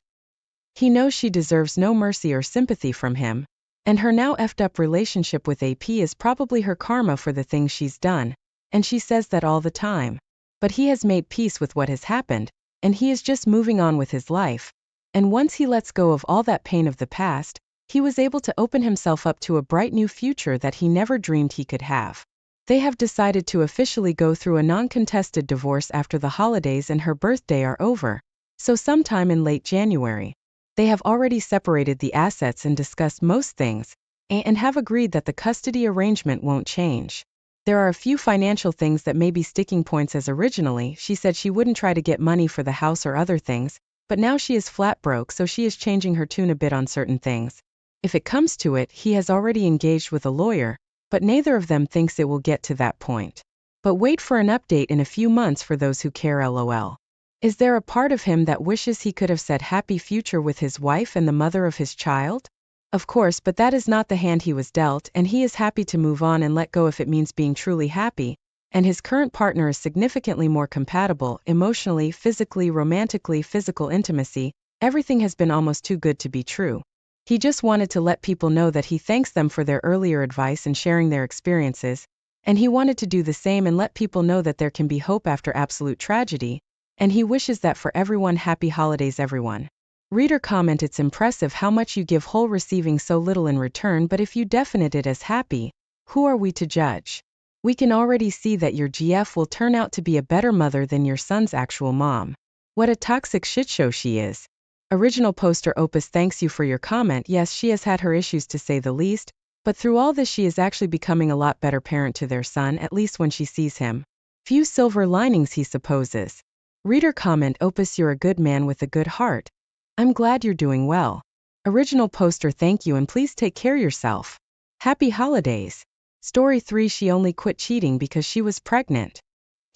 He knows she deserves no mercy or sympathy from him, and her now effed up relationship with AP is probably her karma for the things she's done, and she says that all the time. But he has made peace with what has happened, and he is just moving on with his life. And once he lets go of all that pain of the past, he was able to open himself up to a bright new future that he never dreamed he could have. They have decided to officially go through a non-contested divorce after the holidays and her birthday are over, so sometime in late January. They have already separated the assets and discussed most things, and have agreed that the custody arrangement won't change. There are a few financial things that may be sticking points as originally she said she wouldn't try to get money for the house or other things, but now she is flat broke so she is changing her tune a bit on certain things. If it comes to it, he has already engaged with a lawyer, but neither of them thinks it will get to that point. But wait for an update in a few months for those who care lol. Is there a part of him that wishes he could have said happy future with his wife and the mother of his child? Of course, but that is not the hand he was dealt and he is happy to move on and let go if it means being truly happy, and his current partner is significantly more compatible, emotionally, physically, romantically, physical intimacy, everything has been almost too good to be true. He just wanted to let people know that he thanks them for their earlier advice and sharing their experiences, and he wanted to do the same and let people know that there can be hope after absolute tragedy, and he wishes that for everyone. Happy holidays everyone. Reader comment: it's impressive how much you give whole receiving so little in return, but if you definite it as happy, who are we to judge? We can already see that your GF will turn out to be a better mother than your son's actual mom. What a toxic shitshow she is. Original poster Opus thanks you for your comment. Yes, she has had her issues to say the least, but through all this she is actually becoming a lot better parent to their son, at least when she sees him. Few silver linings he supposes. Reader comment: Opus, you're a good man with a good heart. I'm glad you're doing well. Original poster: thank you and please take care yourself. Happy holidays. Story 3: she only quit cheating because she was pregnant.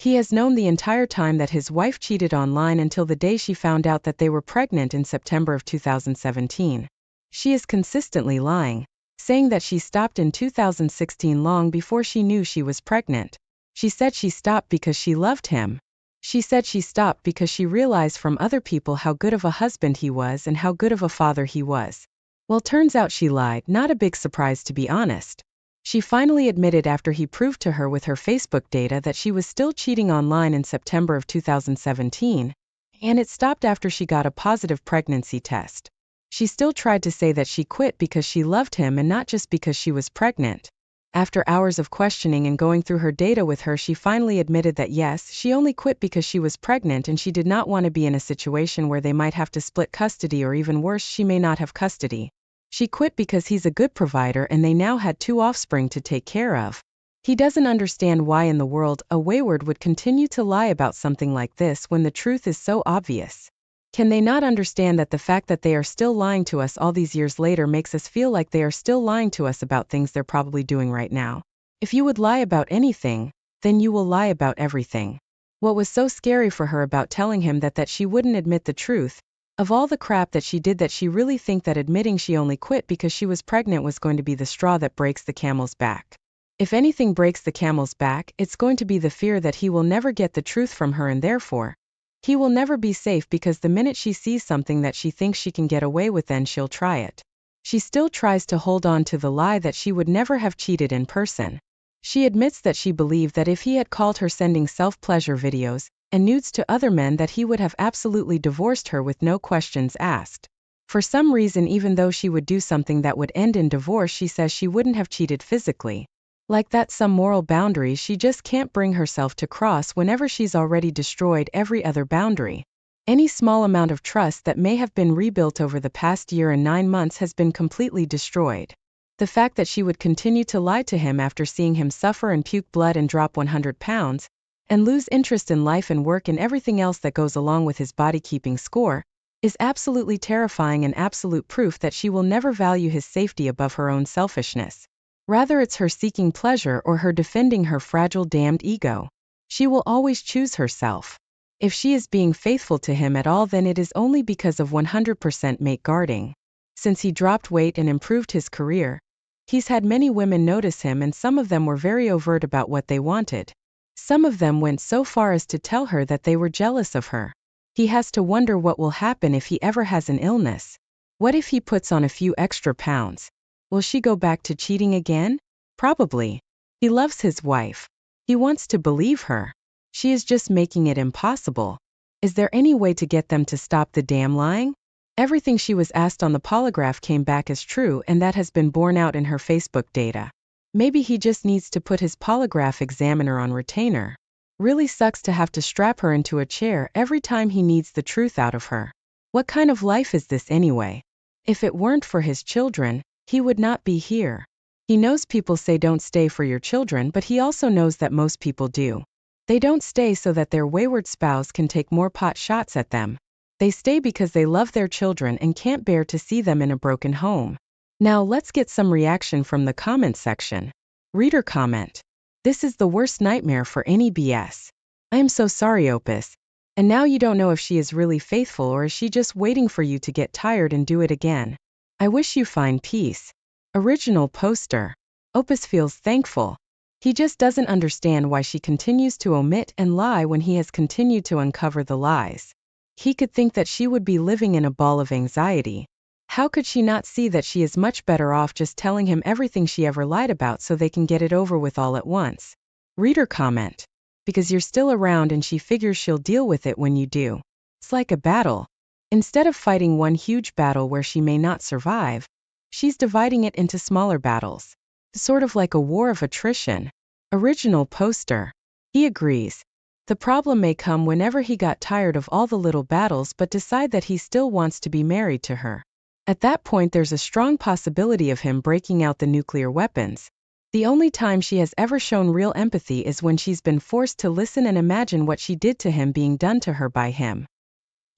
He has known the entire time that his wife cheated online until the day she found out that they were pregnant in September of 2017. She is consistently lying, saying that she stopped in 2016 long before she knew she was pregnant. She said she stopped because she loved him. She said she stopped because she realized from other people how good of a husband he was and how good of a father he was. Well, turns out she lied, not a big surprise to be honest. She finally admitted after he proved to her with her Facebook data that she was still cheating online in September of 2017, and it stopped after she got a positive pregnancy test. She still tried to say that she quit because she loved him and not just because she was pregnant. After hours of questioning and going through her data with her, she finally admitted that yes, she only quit because she was pregnant and she did not want to be in a situation where they might have to split custody, or even worse, she may not have custody. She quit because he's a good provider and they now had 2 offspring to take care of. He doesn't understand why in the world a wayward would continue to lie about something like this when the truth is so obvious. Can they not understand that the fact that they are still lying to us all these years later makes us feel like they are still lying to us about things they're probably doing right now? If you would lie about anything, then you will lie about everything. What was so scary for her about telling him that she wouldn't admit the truth, Of all the crap that she did, that she really think that admitting she only quit because she was pregnant was going to be the straw that breaks the camel's back. If anything breaks the camel's back, it's going to be the fear that he will never get the truth from her, and therefore, he will never be safe, because the minute she sees something that she thinks she can get away with, then she'll try it. She still tries to hold on to the lie that she would never have cheated in person. She admits that she believed that if he had called her sending self-pleasure videos and nudes to other men, that he would have absolutely divorced her with no questions asked. For some reason, even though she would do something that would end in divorce, she says she wouldn't have cheated physically. Like that's some moral boundary she just can't bring herself to cross whenever she's already destroyed every other boundary. Any small amount of trust that may have been rebuilt over the past year and 9 months has been completely destroyed. The fact that she would continue to lie to him after seeing him suffer and puke blood and drop 100 pounds, and lose interest in life and work and everything else that goes along with his body-keeping score, is absolutely terrifying and absolute proof that she will never value his safety above her own selfishness. Rather, it's her seeking pleasure or her defending her fragile, damned ego. She will always choose herself. If she is being faithful to him at all, then it is only because of 100% mate guarding. Since he dropped weight and improved his career, he's had many women notice him, and some of them were very overt about what they wanted. Some of them went so far as to tell her that they were jealous of her. He has to wonder what will happen if he ever has an illness. What if he puts on a few extra pounds? Will she go back to cheating again? Probably. He loves his wife. He wants to believe her. She is just making it impossible. Is there any way to get them to stop the damn lying? Everything she was asked on the polygraph came back as true, and that has been borne out in her Facebook data. Maybe he just needs to put his polygraph examiner on retainer. Really sucks to have to strap her into a chair every time he needs the truth out of her. What kind of life is this anyway? If it weren't for his children, he would not be here. He knows people say don't stay for your children, but he also knows that most people do. They don't stay so that their wayward spouse can take more pot shots at them. They stay because they love their children and can't bear to see them in a broken home. Now let's get some reaction from the comment section. Reader comment: this is the worst nightmare for any BS. I am so sorry, Opus. And now you don't know if she is really faithful, or is she just waiting for you to get tired and do it again. I wish you find peace. Original poster. Opus feels thankful. He just doesn't understand why she continues to omit and lie when he has continued to uncover the lies. He could think that she would be living in a ball of anxiety. How could she not see that she is much better off just telling him everything she ever lied about so they can get it over with all at once? Reader comment: because you're still around and she figures she'll deal with it when you do. It's like a battle. Instead of fighting one huge battle where she may not survive, she's dividing it into smaller battles. Sort of like a war of attrition. Original poster. He agrees. The problem may come whenever he got tired of all the little battles but decide that he still wants to be married to her. At that point, there's a strong possibility of him breaking out the nuclear weapons. The only time she has ever shown real empathy is when she's been forced to listen and imagine what she did to him being done to her by him.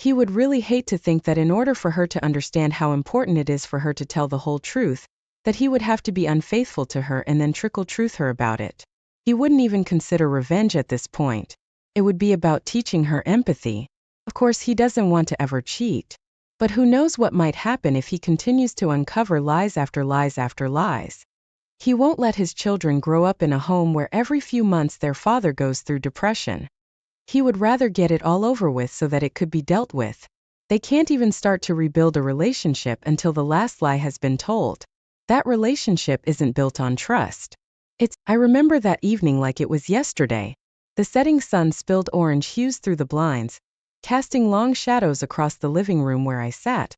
He would really hate to think that in order for her to understand how important it is for her to tell the whole truth, that he would have to be unfaithful to her and then trickle truth her about it. He wouldn't even consider revenge at this point. It would be about teaching her empathy. Of course, he doesn't want to ever cheat. But who knows what might happen if he continues to uncover lies after lies after lies. He won't let his children grow up in a home where every few months their father goes through depression. He would rather get it all over with so that it could be dealt with. They can't even start to rebuild a relationship until the last lie has been told. That relationship isn't built on trust. I remember that evening like it was yesterday. The setting sun spilled orange hues through the blinds, casting long shadows across the living room where I sat.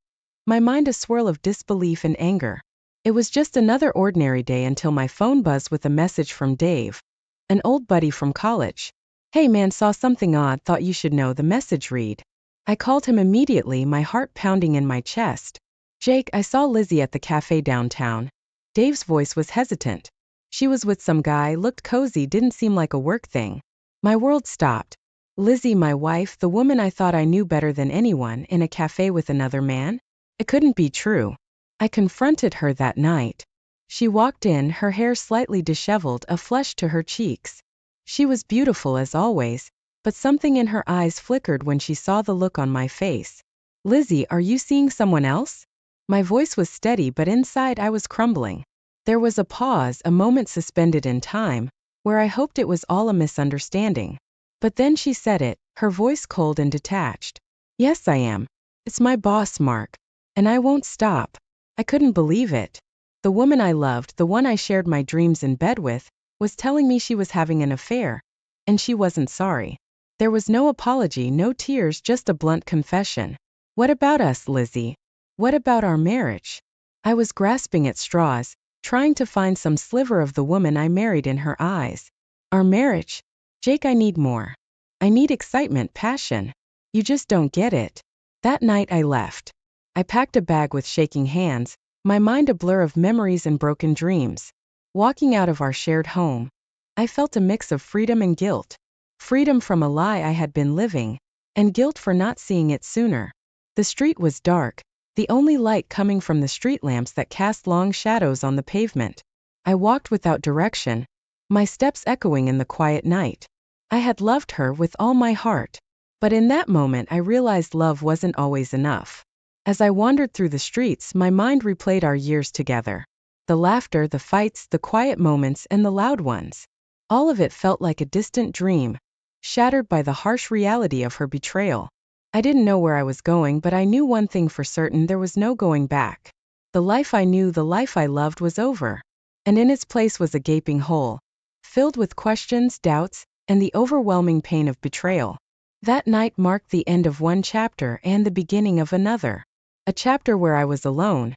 My mind a swirl of disbelief and anger. It was just another ordinary day until my phone buzzed with a message from Dave, an old buddy from college. Hey man, saw something odd, thought you should know. The message read. I called him immediately, my heart pounding in my chest. Jake, I saw Lizzie at the cafe downtown. Dave's voice was hesitant. She was with some guy, looked cozy, didn't seem like a work thing. My world stopped. Lizzie, my wife, the woman I thought I knew better than anyone, in a cafe with another man? It couldn't be true. I confronted her that night. She walked in, her hair slightly disheveled, a flush to her cheeks. She was beautiful as always, but something in her eyes flickered when she saw the look on my face. Lizzie, are you seeing someone else? My voice was steady, but inside I was crumbling. There was a pause, a moment suspended in time, where I hoped it was all a misunderstanding. But then she said it, her voice cold and detached. Yes, I am. It's my boss, Mark. And I won't stop. I couldn't believe it. The woman I loved, the one I shared my dreams in bed with, was telling me she was having an affair. And she wasn't sorry. There was no apology, no tears, just a blunt confession. What about us, Lizzie? What about our marriage? I was grasping at straws, trying to find some sliver of the woman I married in her eyes. Our marriage? Jake, I need more. I need excitement, passion. You just don't get it. That night I left. I packed a bag with shaking hands, my mind a blur of memories and broken dreams. Walking out of our shared home, I felt a mix of freedom and guilt. Freedom from a lie I had been living, and guilt for not seeing it sooner. The street was dark, the only light coming from the street lamps that cast long shadows on the pavement. I walked without direction, my steps echoing in the quiet night. I had loved her with all my heart. But in that moment I realized love wasn't always enough. As I wandered through the streets, my mind replayed our years together. The laughter, the fights, the quiet moments, and the loud ones. All of it felt like a distant dream, shattered by the harsh reality of her betrayal. I didn't know where I was going, but I knew one thing for certain: there was no going back. The life I knew, the life I loved, was over. And in its place was a gaping hole, filled with questions, doubts, and the overwhelming pain of betrayal. That night marked the end of one chapter and the beginning of another. A chapter where I was alone,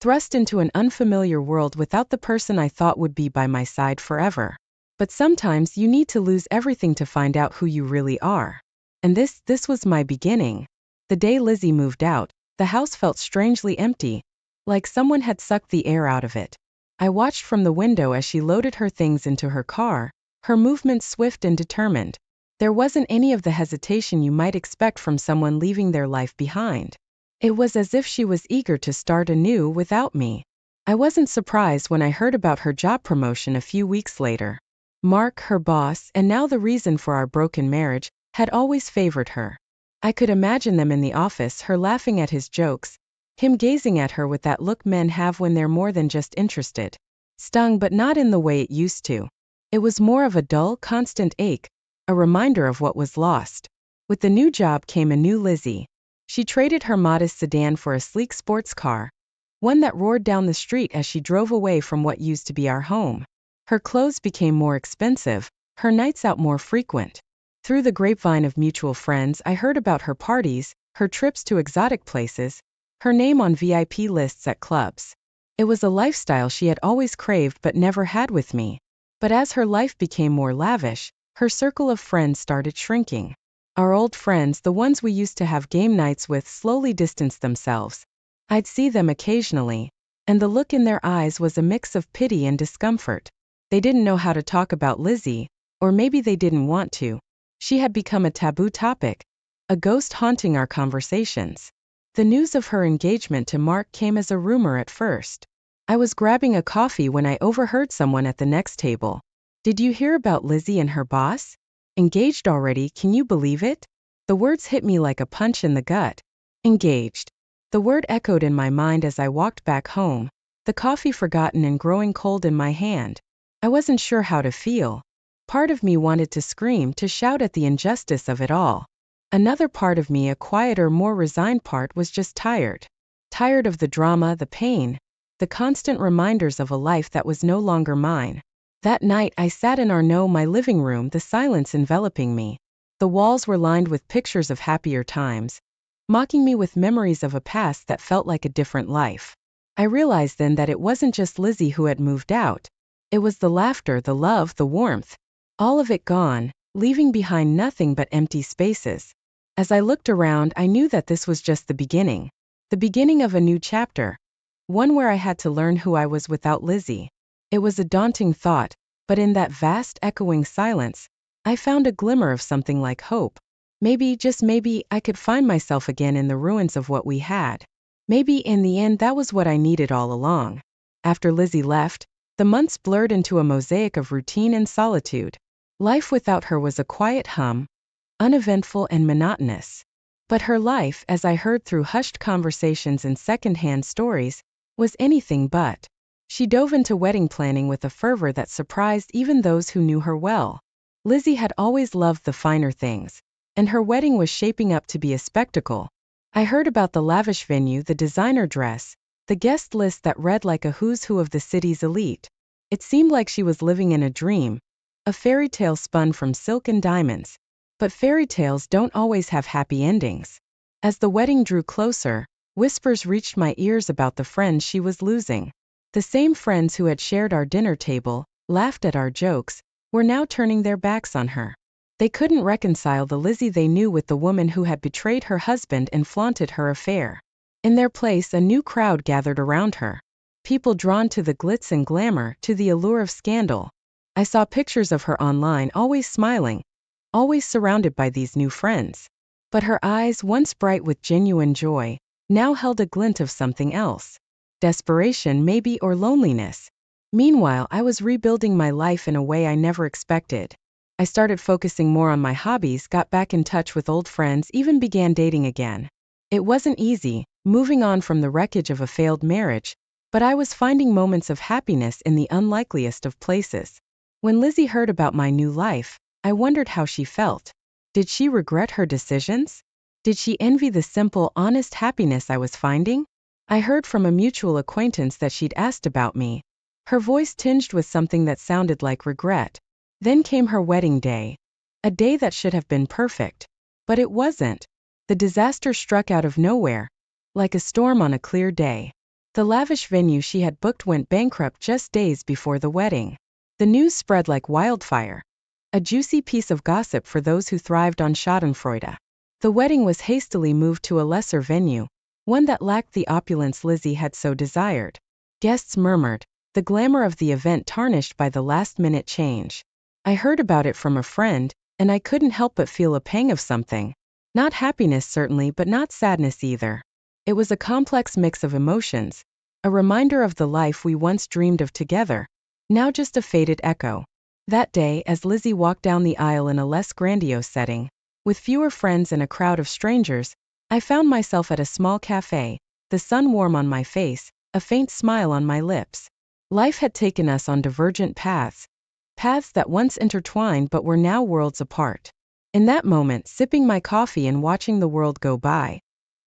thrust into an unfamiliar world without the person I thought would be by my side forever. But sometimes you need to lose everything to find out who you really are. And this was my beginning. The day Lizzie moved out, the house felt strangely empty, like someone had sucked the air out of it. I watched from the window as she loaded her things into her car, her movements swift and determined. There wasn't any of the hesitation you might expect from someone leaving their life behind. It was as if she was eager to start anew without me. I wasn't surprised when I heard about her job promotion a few weeks later. Mark, her boss, and now the reason for our broken marriage, had always favored her. I could imagine them in the office, her laughing at his jokes, him gazing at her with that look men have when they're more than just interested. Stung, but not in the way it used to. It was more of a dull, constant ache, a reminder of what was lost. With the new job came a new Lizzie. She traded her modest sedan for a sleek sports car, one that roared down the street as she drove away from what used to be our home. Her clothes became more expensive, her nights out more frequent. Through the grapevine of mutual friends, I heard about her parties, her trips to exotic places, her name on VIP lists at clubs. It was a lifestyle she had always craved but never had with me. But as her life became more lavish, her circle of friends started shrinking. Our old friends, the ones we used to have game nights with, slowly distanced themselves. I'd see them occasionally, and the look in their eyes was a mix of pity and discomfort. They didn't know how to talk about Lizzie, or maybe they didn't want to. She had become a taboo topic, a ghost haunting our conversations. The news of her engagement to Mark came as a rumor at first. I was grabbing a coffee when I overheard someone at the next table. Did you hear about Lizzie and her boss? Engaged already, can you believe it? The words hit me like a punch in the gut. Engaged. The word echoed in my mind as I walked back home, the coffee forgotten and growing cold in my hand. I wasn't sure how to feel. Part of me wanted to scream, to shout at the injustice of it all. Another part of me, a quieter, more resigned part, was just tired. Tired of the drama, the pain, the constant reminders of a life that was no longer mine. That night I sat in my living room, the silence enveloping me. The walls were lined with pictures of happier times, mocking me with memories of a past that felt like a different life. I realized then that it wasn't just Lizzie who had moved out. It was the laughter, the love, the warmth. All of it gone, leaving behind nothing but empty spaces. As I looked around, I knew that this was just the beginning. The beginning of a new chapter. One where I had to learn who I was without Lizzie. It was a daunting thought, but in that vast, echoing silence, I found a glimmer of something like hope. Maybe, just maybe, I could find myself again in the ruins of what we had. Maybe in the end that was what I needed all along. After Lizzie left, the months blurred into a mosaic of routine and solitude. Life without her was a quiet hum, uneventful and monotonous. But her life, as I heard through hushed conversations and second-hand stories, was anything but. She dove into wedding planning with a fervor that surprised even those who knew her well. Lizzie had always loved the finer things, and her wedding was shaping up to be a spectacle. I heard about the lavish venue, the designer dress, the guest list that read like a who's who of the city's elite. It seemed like she was living in a dream, a fairy tale spun from silk and diamonds. But fairy tales don't always have happy endings. As the wedding drew closer, whispers reached my ears about the friends she was losing. The same friends who had shared our dinner table, laughed at our jokes, were now turning their backs on her. They couldn't reconcile the Lizzie they knew with the woman who had betrayed her husband and flaunted her affair. In their place, a new crowd gathered around her. People drawn to the glitz and glamour, to the allure of scandal. I saw pictures of her online, always smiling, always surrounded by these new friends. But her eyes, once bright with genuine joy, now held a glint of something else. Desperation, maybe, or loneliness. Meanwhile, I was rebuilding my life in a way I never expected. I started focusing more on my hobbies, got back in touch with old friends, even began dating again. It wasn't easy, moving on from the wreckage of a failed marriage, but I was finding moments of happiness in the unlikeliest of places. When Lizzie heard about my new life, I wondered how she felt. Did she regret her decisions? Did she envy the simple, honest happiness I was finding? I heard from a mutual acquaintance that she'd asked about me, her voice tinged with something that sounded like regret. Then came her wedding day. A day that should have been perfect. But it wasn't. The disaster struck out of nowhere, like a storm on a clear day. The lavish venue she had booked went bankrupt just days before the wedding. The news spread like wildfire, a juicy piece of gossip for those who thrived on schadenfreude. The wedding was hastily moved to a lesser venue, one that lacked the opulence Lizzie had so desired. Guests murmured, the glamour of the event tarnished by the last-minute change. I heard about it from a friend, and I couldn't help but feel a pang of something. Not happiness certainly, but not sadness either. It was a complex mix of emotions, a reminder of the life we once dreamed of together, now just a faded echo. That day, as Lizzie walked down the aisle in a less grandiose setting, with fewer friends and a crowd of strangers, I found myself at a small cafe, the sun warm on my face, a faint smile on my lips. Life had taken us on divergent paths that once intertwined but were now worlds apart. In that moment, sipping my coffee and watching the world go by,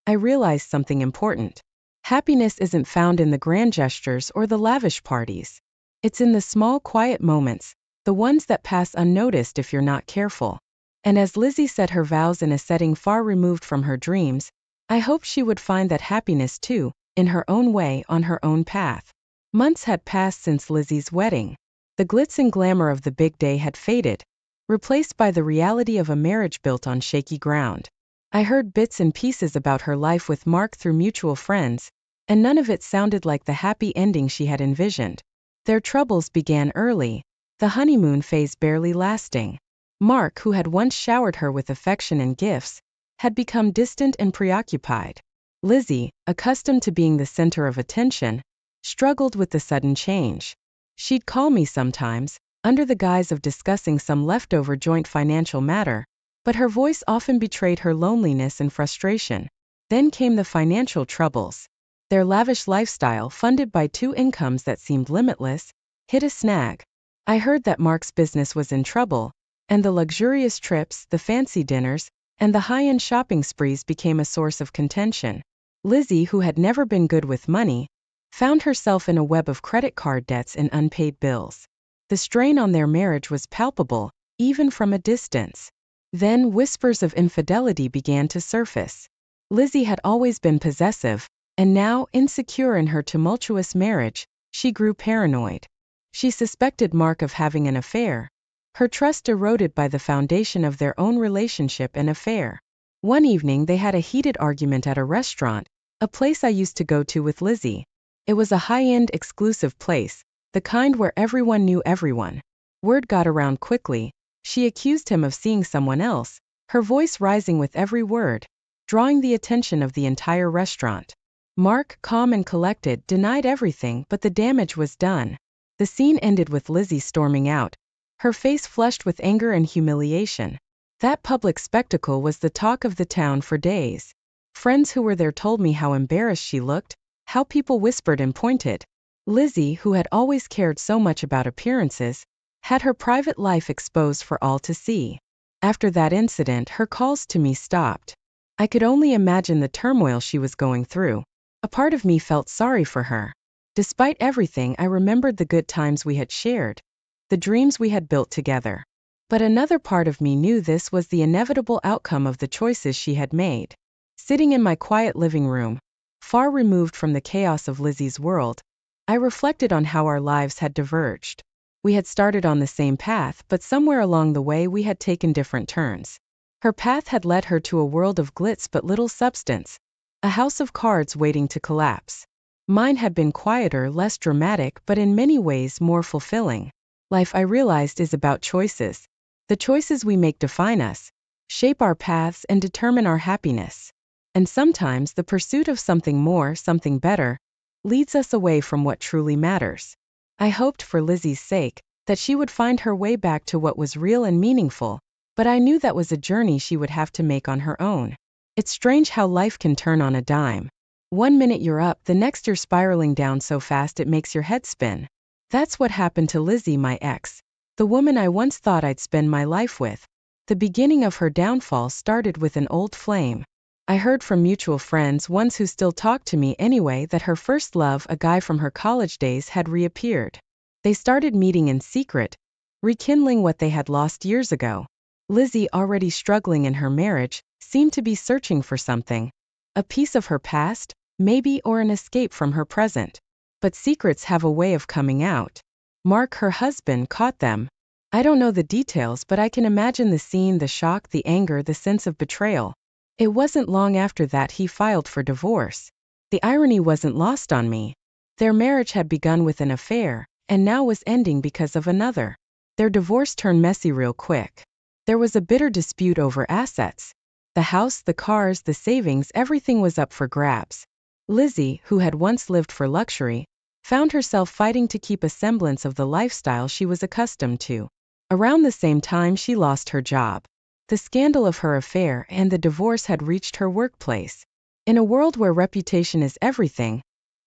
I realized something important. Happiness isn't found in the grand gestures or the lavish parties. It's in the small, quiet moments, the ones that pass unnoticed if you're not careful. And as Lizzie said her vows in a setting far removed from her dreams, I hoped she would find that happiness too, in her own way, on her own path. Months had passed since Lizzie's wedding. The glitz and glamour of the big day had faded, replaced by the reality of a marriage built on shaky ground. I heard bits and pieces about her life with Mark through mutual friends, and none of it sounded like the happy ending she had envisioned. Their troubles began early, the honeymoon phase barely lasting. Mark, who had once showered her with affection and gifts, had become distant and preoccupied. Lizzie, accustomed to being the center of attention, struggled with the sudden change. She'd call me sometimes, under the guise of discussing some leftover joint financial matter, but her voice often betrayed her loneliness and frustration. Then came the financial troubles. Their lavish lifestyle, funded by two incomes that seemed limitless, hit a snag. I heard that Mark's business was in trouble, and the luxurious trips, the fancy dinners, and the high-end shopping sprees became a source of contention. Lizzie, who had never been good with money, found herself in a web of credit card debts and unpaid bills. The strain on their marriage was palpable, even from a distance. Then whispers of infidelity began to surface. Lizzie had always been possessive, and now, insecure in her tumultuous marriage, she grew paranoid. She suspected Mark of having an affair, her trust eroded by the foundation of their own relationship and affair. One evening they had a heated argument at a restaurant, a place I used to go to with Lizzie. It was a high-end exclusive place, the kind where everyone knew everyone. Word got around quickly. She accused him of seeing someone else, her voice rising with every word, drawing the attention of the entire restaurant. Mark, calm and collected, denied everything, but the damage was done. The scene ended with Lizzie storming out, her face flushed with anger and humiliation. That public spectacle was the talk of the town for days. Friends who were there told me how embarrassed she looked, how people whispered and pointed. Lizzie, who had always cared so much about appearances, had her private life exposed for all to see. After that incident, her calls to me stopped. I could only imagine the turmoil she was going through. A part of me felt sorry for her. Despite everything, I remembered the good times we had shared, the dreams we had built together. But another part of me knew this was the inevitable outcome of the choices she had made. Sitting in my quiet living room, far removed from the chaos of Lizzie's world, I reflected on how our lives had diverged. We had started on the same path, but somewhere along the way we had taken different turns. Her path had led her to a world of glitz but little substance, a house of cards waiting to collapse. Mine had been quieter, less dramatic, but in many ways more fulfilling. Life, I realized, is about choices. The choices we make define us, shape our paths, and determine our happiness. And sometimes the pursuit of something more, something better, leads us away from what truly matters. I hoped, for Lizzie's sake, that she would find her way back to what was real and meaningful, but I knew that was a journey she would have to make on her own. It's strange how life can turn on a dime. One minute you're up, the next you're spiraling down so fast it makes your head spin. That's what happened to Lizzie, my ex, the woman I once thought I'd spend my life with. The beginning of her downfall started with an old flame. I heard from mutual friends, ones who still talk to me anyway, that her first love, a guy from her college days, had reappeared. They started meeting in secret, rekindling what they had lost years ago. Lizzie, already struggling in her marriage, seemed to be searching for something. A piece of her past, maybe, or an escape from her present. But secrets have a way of coming out. Mark, her husband, caught them. I don't know the details, but I can imagine the scene, the shock, the anger, the sense of betrayal. It wasn't long after that he filed for divorce. The irony wasn't lost on me. Their marriage had begun with an affair, and now was ending because of another. Their divorce turned messy real quick. There was a bitter dispute over assets. The house, the cars, the savings, everything was up for grabs. Lizzie, who had once lived for luxury, found herself fighting to keep a semblance of the lifestyle she was accustomed to. Around the same time, she lost her job. The scandal of her affair and the divorce had reached her workplace. In a world where reputation is everything,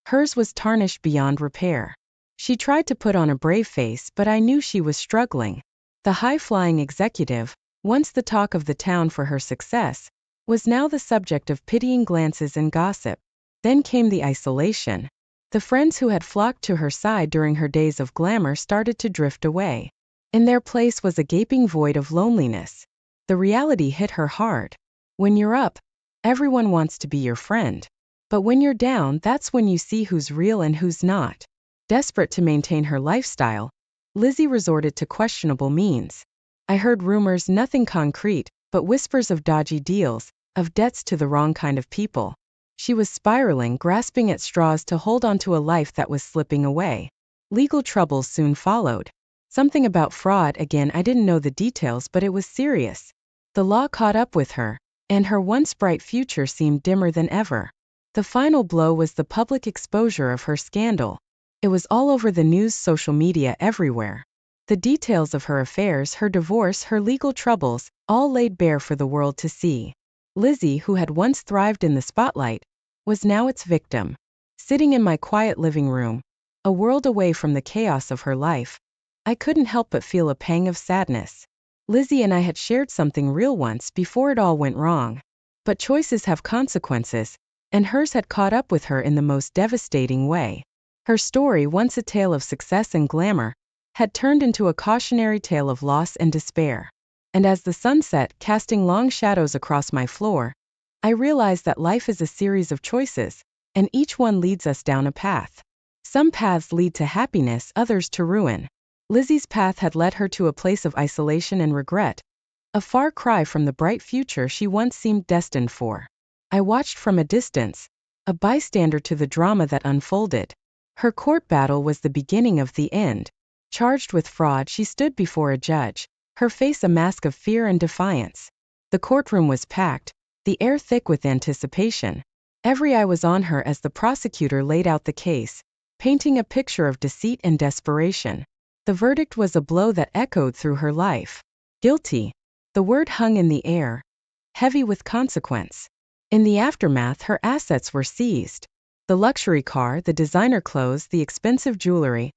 hers was tarnished beyond repair. She tried to put on a brave face, but I knew she was struggling. The high-flying executive, once the talk of the town for her success, was now the subject of pitying glances and gossip. Then came the isolation. The friends who had flocked to her side during her days of glamour started to drift away. In their place was a gaping void of loneliness. The reality hit her hard. When you're up, everyone wants to be your friend. But when you're down, that's when you see who's real and who's not. Desperate to maintain her lifestyle, Lizzie resorted to questionable means. I heard rumors, nothing concrete, but whispers of dodgy deals, of debts to the wrong kind of people. She was spiraling, grasping at straws to hold on to a life that was slipping away. Legal troubles soon followed. Something about fraud, again, I didn't know the details, but it was serious. The law caught up with her, and her once bright future seemed dimmer than ever. The final blow was the public exposure of her scandal. It was all over the news, social media, everywhere. The details of her affairs, her divorce, her legal troubles, all laid bare for the world to see. Lizzie, who had once thrived in the spotlight, was now its victim. Sitting in my quiet living room, a world away from the chaos of her life, I couldn't help but feel a pang of sadness. Lizzie and I had shared something real once before it all went wrong. But choices have consequences, and hers had caught up with her in the most devastating way. Her story, once a tale of success and glamour, had turned into a cautionary tale of loss and despair. And as the sun set, casting long shadows across my floor, I realized that life is a series of choices, and each one leads us down a path. Some paths lead to happiness, others to ruin. Lizzie's path had led her to a place of isolation and regret, a far cry from the bright future she once seemed destined for. I watched from a distance, a bystander to the drama that unfolded. Her court battle was the beginning of the end. Charged with fraud, she stood before a judge, her face a mask of fear and defiance. The courtroom was packed, the air thick with anticipation. Every eye was on her as the prosecutor laid out the case, painting a picture of deceit and desperation. The verdict was a blow that echoed through her life. Guilty. The word hung in the air, heavy with consequence. In the aftermath, her assets were seized. The luxury car, the designer clothes, the expensive jewelry,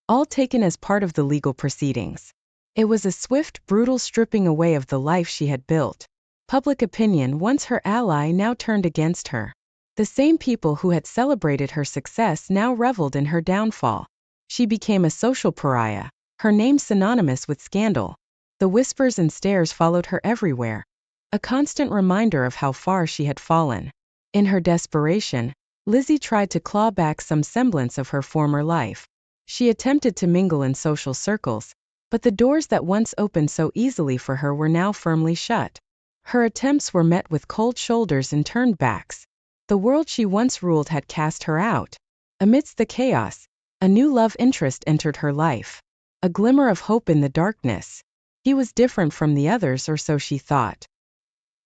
all taken as part of the legal proceedings. It was a swift, brutal stripping away of the life she had built. Public opinion, once her ally, now turned against her. The same people who had celebrated her success now reveled in her downfall. She became a social pariah, her name synonymous with scandal. The whispers and stares followed her everywhere, a constant reminder of how far she had fallen. In her desperation, Lizzie tried to claw back some semblance of her former life. She attempted to mingle in social circles, but the doors that once opened so easily for her were now firmly shut. Her attempts were met with cold shoulders and turned backs. The world she once ruled had cast her out. Amidst the chaos, a new love interest entered her life. A glimmer of hope in the darkness. He was different from the others, or so she thought.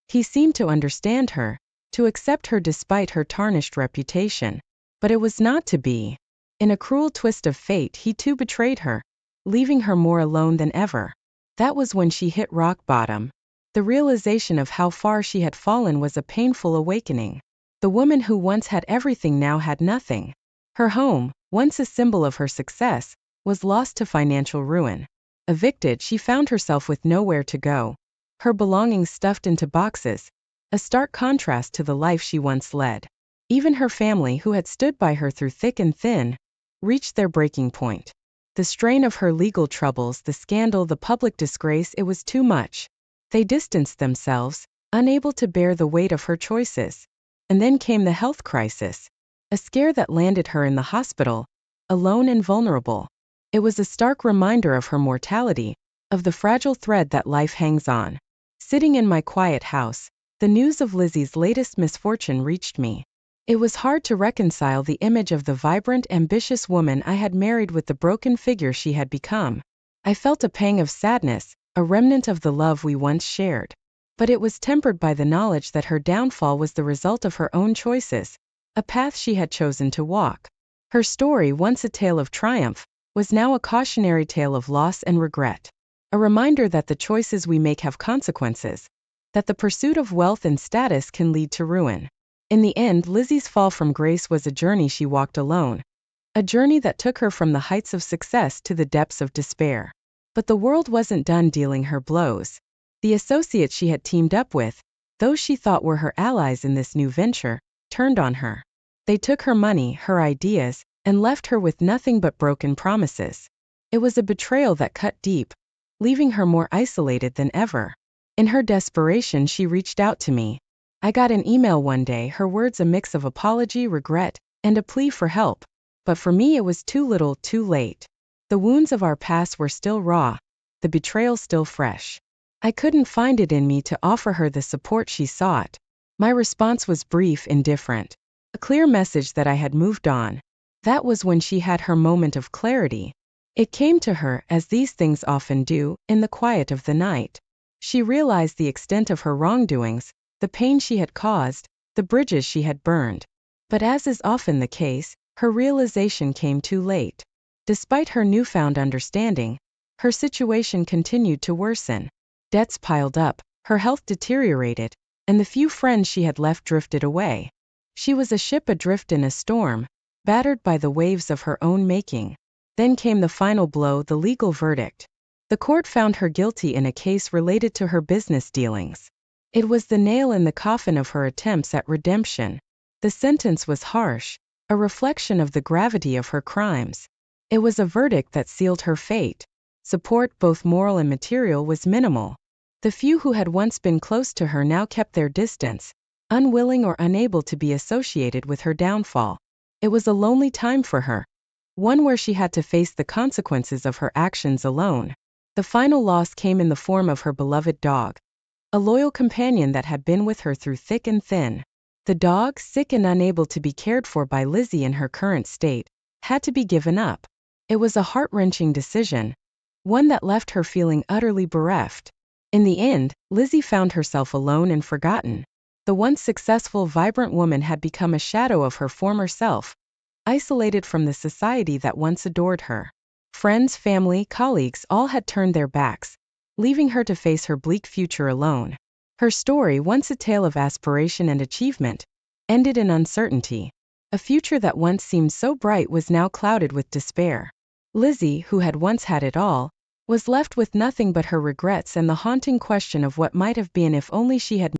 He seemed to understand her, to accept her despite her tarnished reputation. But it was not to be. In a cruel twist of fate, he too betrayed her, leaving her more alone than ever. That was when she hit rock bottom. The realization of how far she had fallen was a painful awakening. The woman who once had everything now had nothing. Her home, once a symbol of her success, was lost to financial ruin. Evicted, she found herself with nowhere to go. Her belongings stuffed into boxes, a stark contrast to the life she once led. Even her family, who had stood by her through thick and thin, reached their breaking point. The strain of her legal troubles, the scandal, the public disgrace, it was too much. They distanced themselves, unable to bear the weight of her choices. And then came the health crisis, a scare that landed her in the hospital, alone and vulnerable. It was a stark reminder of her mortality, of the fragile thread that life hangs on. Sitting in my quiet house, the news of Lizzie's latest misfortune reached me. It was hard to reconcile the image of the vibrant, ambitious woman I had married with the broken figure she had become. I felt a pang of sadness, a remnant of the love we once shared. But it was tempered by the knowledge that her downfall was the result of her own choices, a path she had chosen to walk. Her story, once a tale of triumph, was now a cautionary tale of loss and regret. A reminder that the choices we make have consequences, that the pursuit of wealth and status can lead to ruin. In the end, Lizzie's fall from grace was a journey she walked alone. A journey that took her from the heights of success to the depths of despair. But the world wasn't done dealing her blows. The associates she had teamed up with, those she thought were her allies in this new venture, turned on her. They took her money, her ideas, and left her with nothing but broken promises. It was a betrayal that cut deep, leaving her more isolated than ever. In her desperation, she reached out to me. I got an email one day, her words a mix of apology, regret, and a plea for help. But for me it was too little, too late. The wounds of our past were still raw, the betrayal still fresh. I couldn't find it in me to offer her the support she sought. My response was brief, indifferent. A clear message that I had moved on. That was when she had her moment of clarity. It came to her, as these things often do, in the quiet of the night. She realized the extent of her wrongdoings, the pain she had caused, the bridges she had burned. But as is often the case, her realization came too late. Despite her newfound understanding, her situation continued to worsen. Debts piled up, her health deteriorated, and the few friends she had left drifted away. She was a ship adrift in a storm, battered by the waves of her own making. Then came the final blow, the legal verdict. The court found her guilty in a case related to her business dealings. It was the nail in the coffin of her attempts at redemption. The sentence was harsh, a reflection of the gravity of her crimes. It was a verdict that sealed her fate. Support, both moral and material, was minimal. The few who had once been close to her now kept their distance, unwilling or unable to be associated with her downfall. It was a lonely time for her, one where she had to face the consequences of her actions alone. The final loss came in the form of her beloved dog, a loyal companion that had been with her through thick and thin. The dog, sick and unable to be cared for by Lizzie in her current state, had to be given up. It was a heart-wrenching decision, one that left her feeling utterly bereft. In the end, Lizzie found herself alone and forgotten. The once successful, vibrant woman had become a shadow of her former self, isolated from the society that once adored her. Friends, family, colleagues all had turned their backs, leaving her to face her bleak future alone. Her story, once a tale of aspiration and achievement, ended in uncertainty. A future that once seemed so bright was now clouded with despair. Lizzie, who had once had it all, was left with nothing but her regrets and the haunting question of what might have been if only she had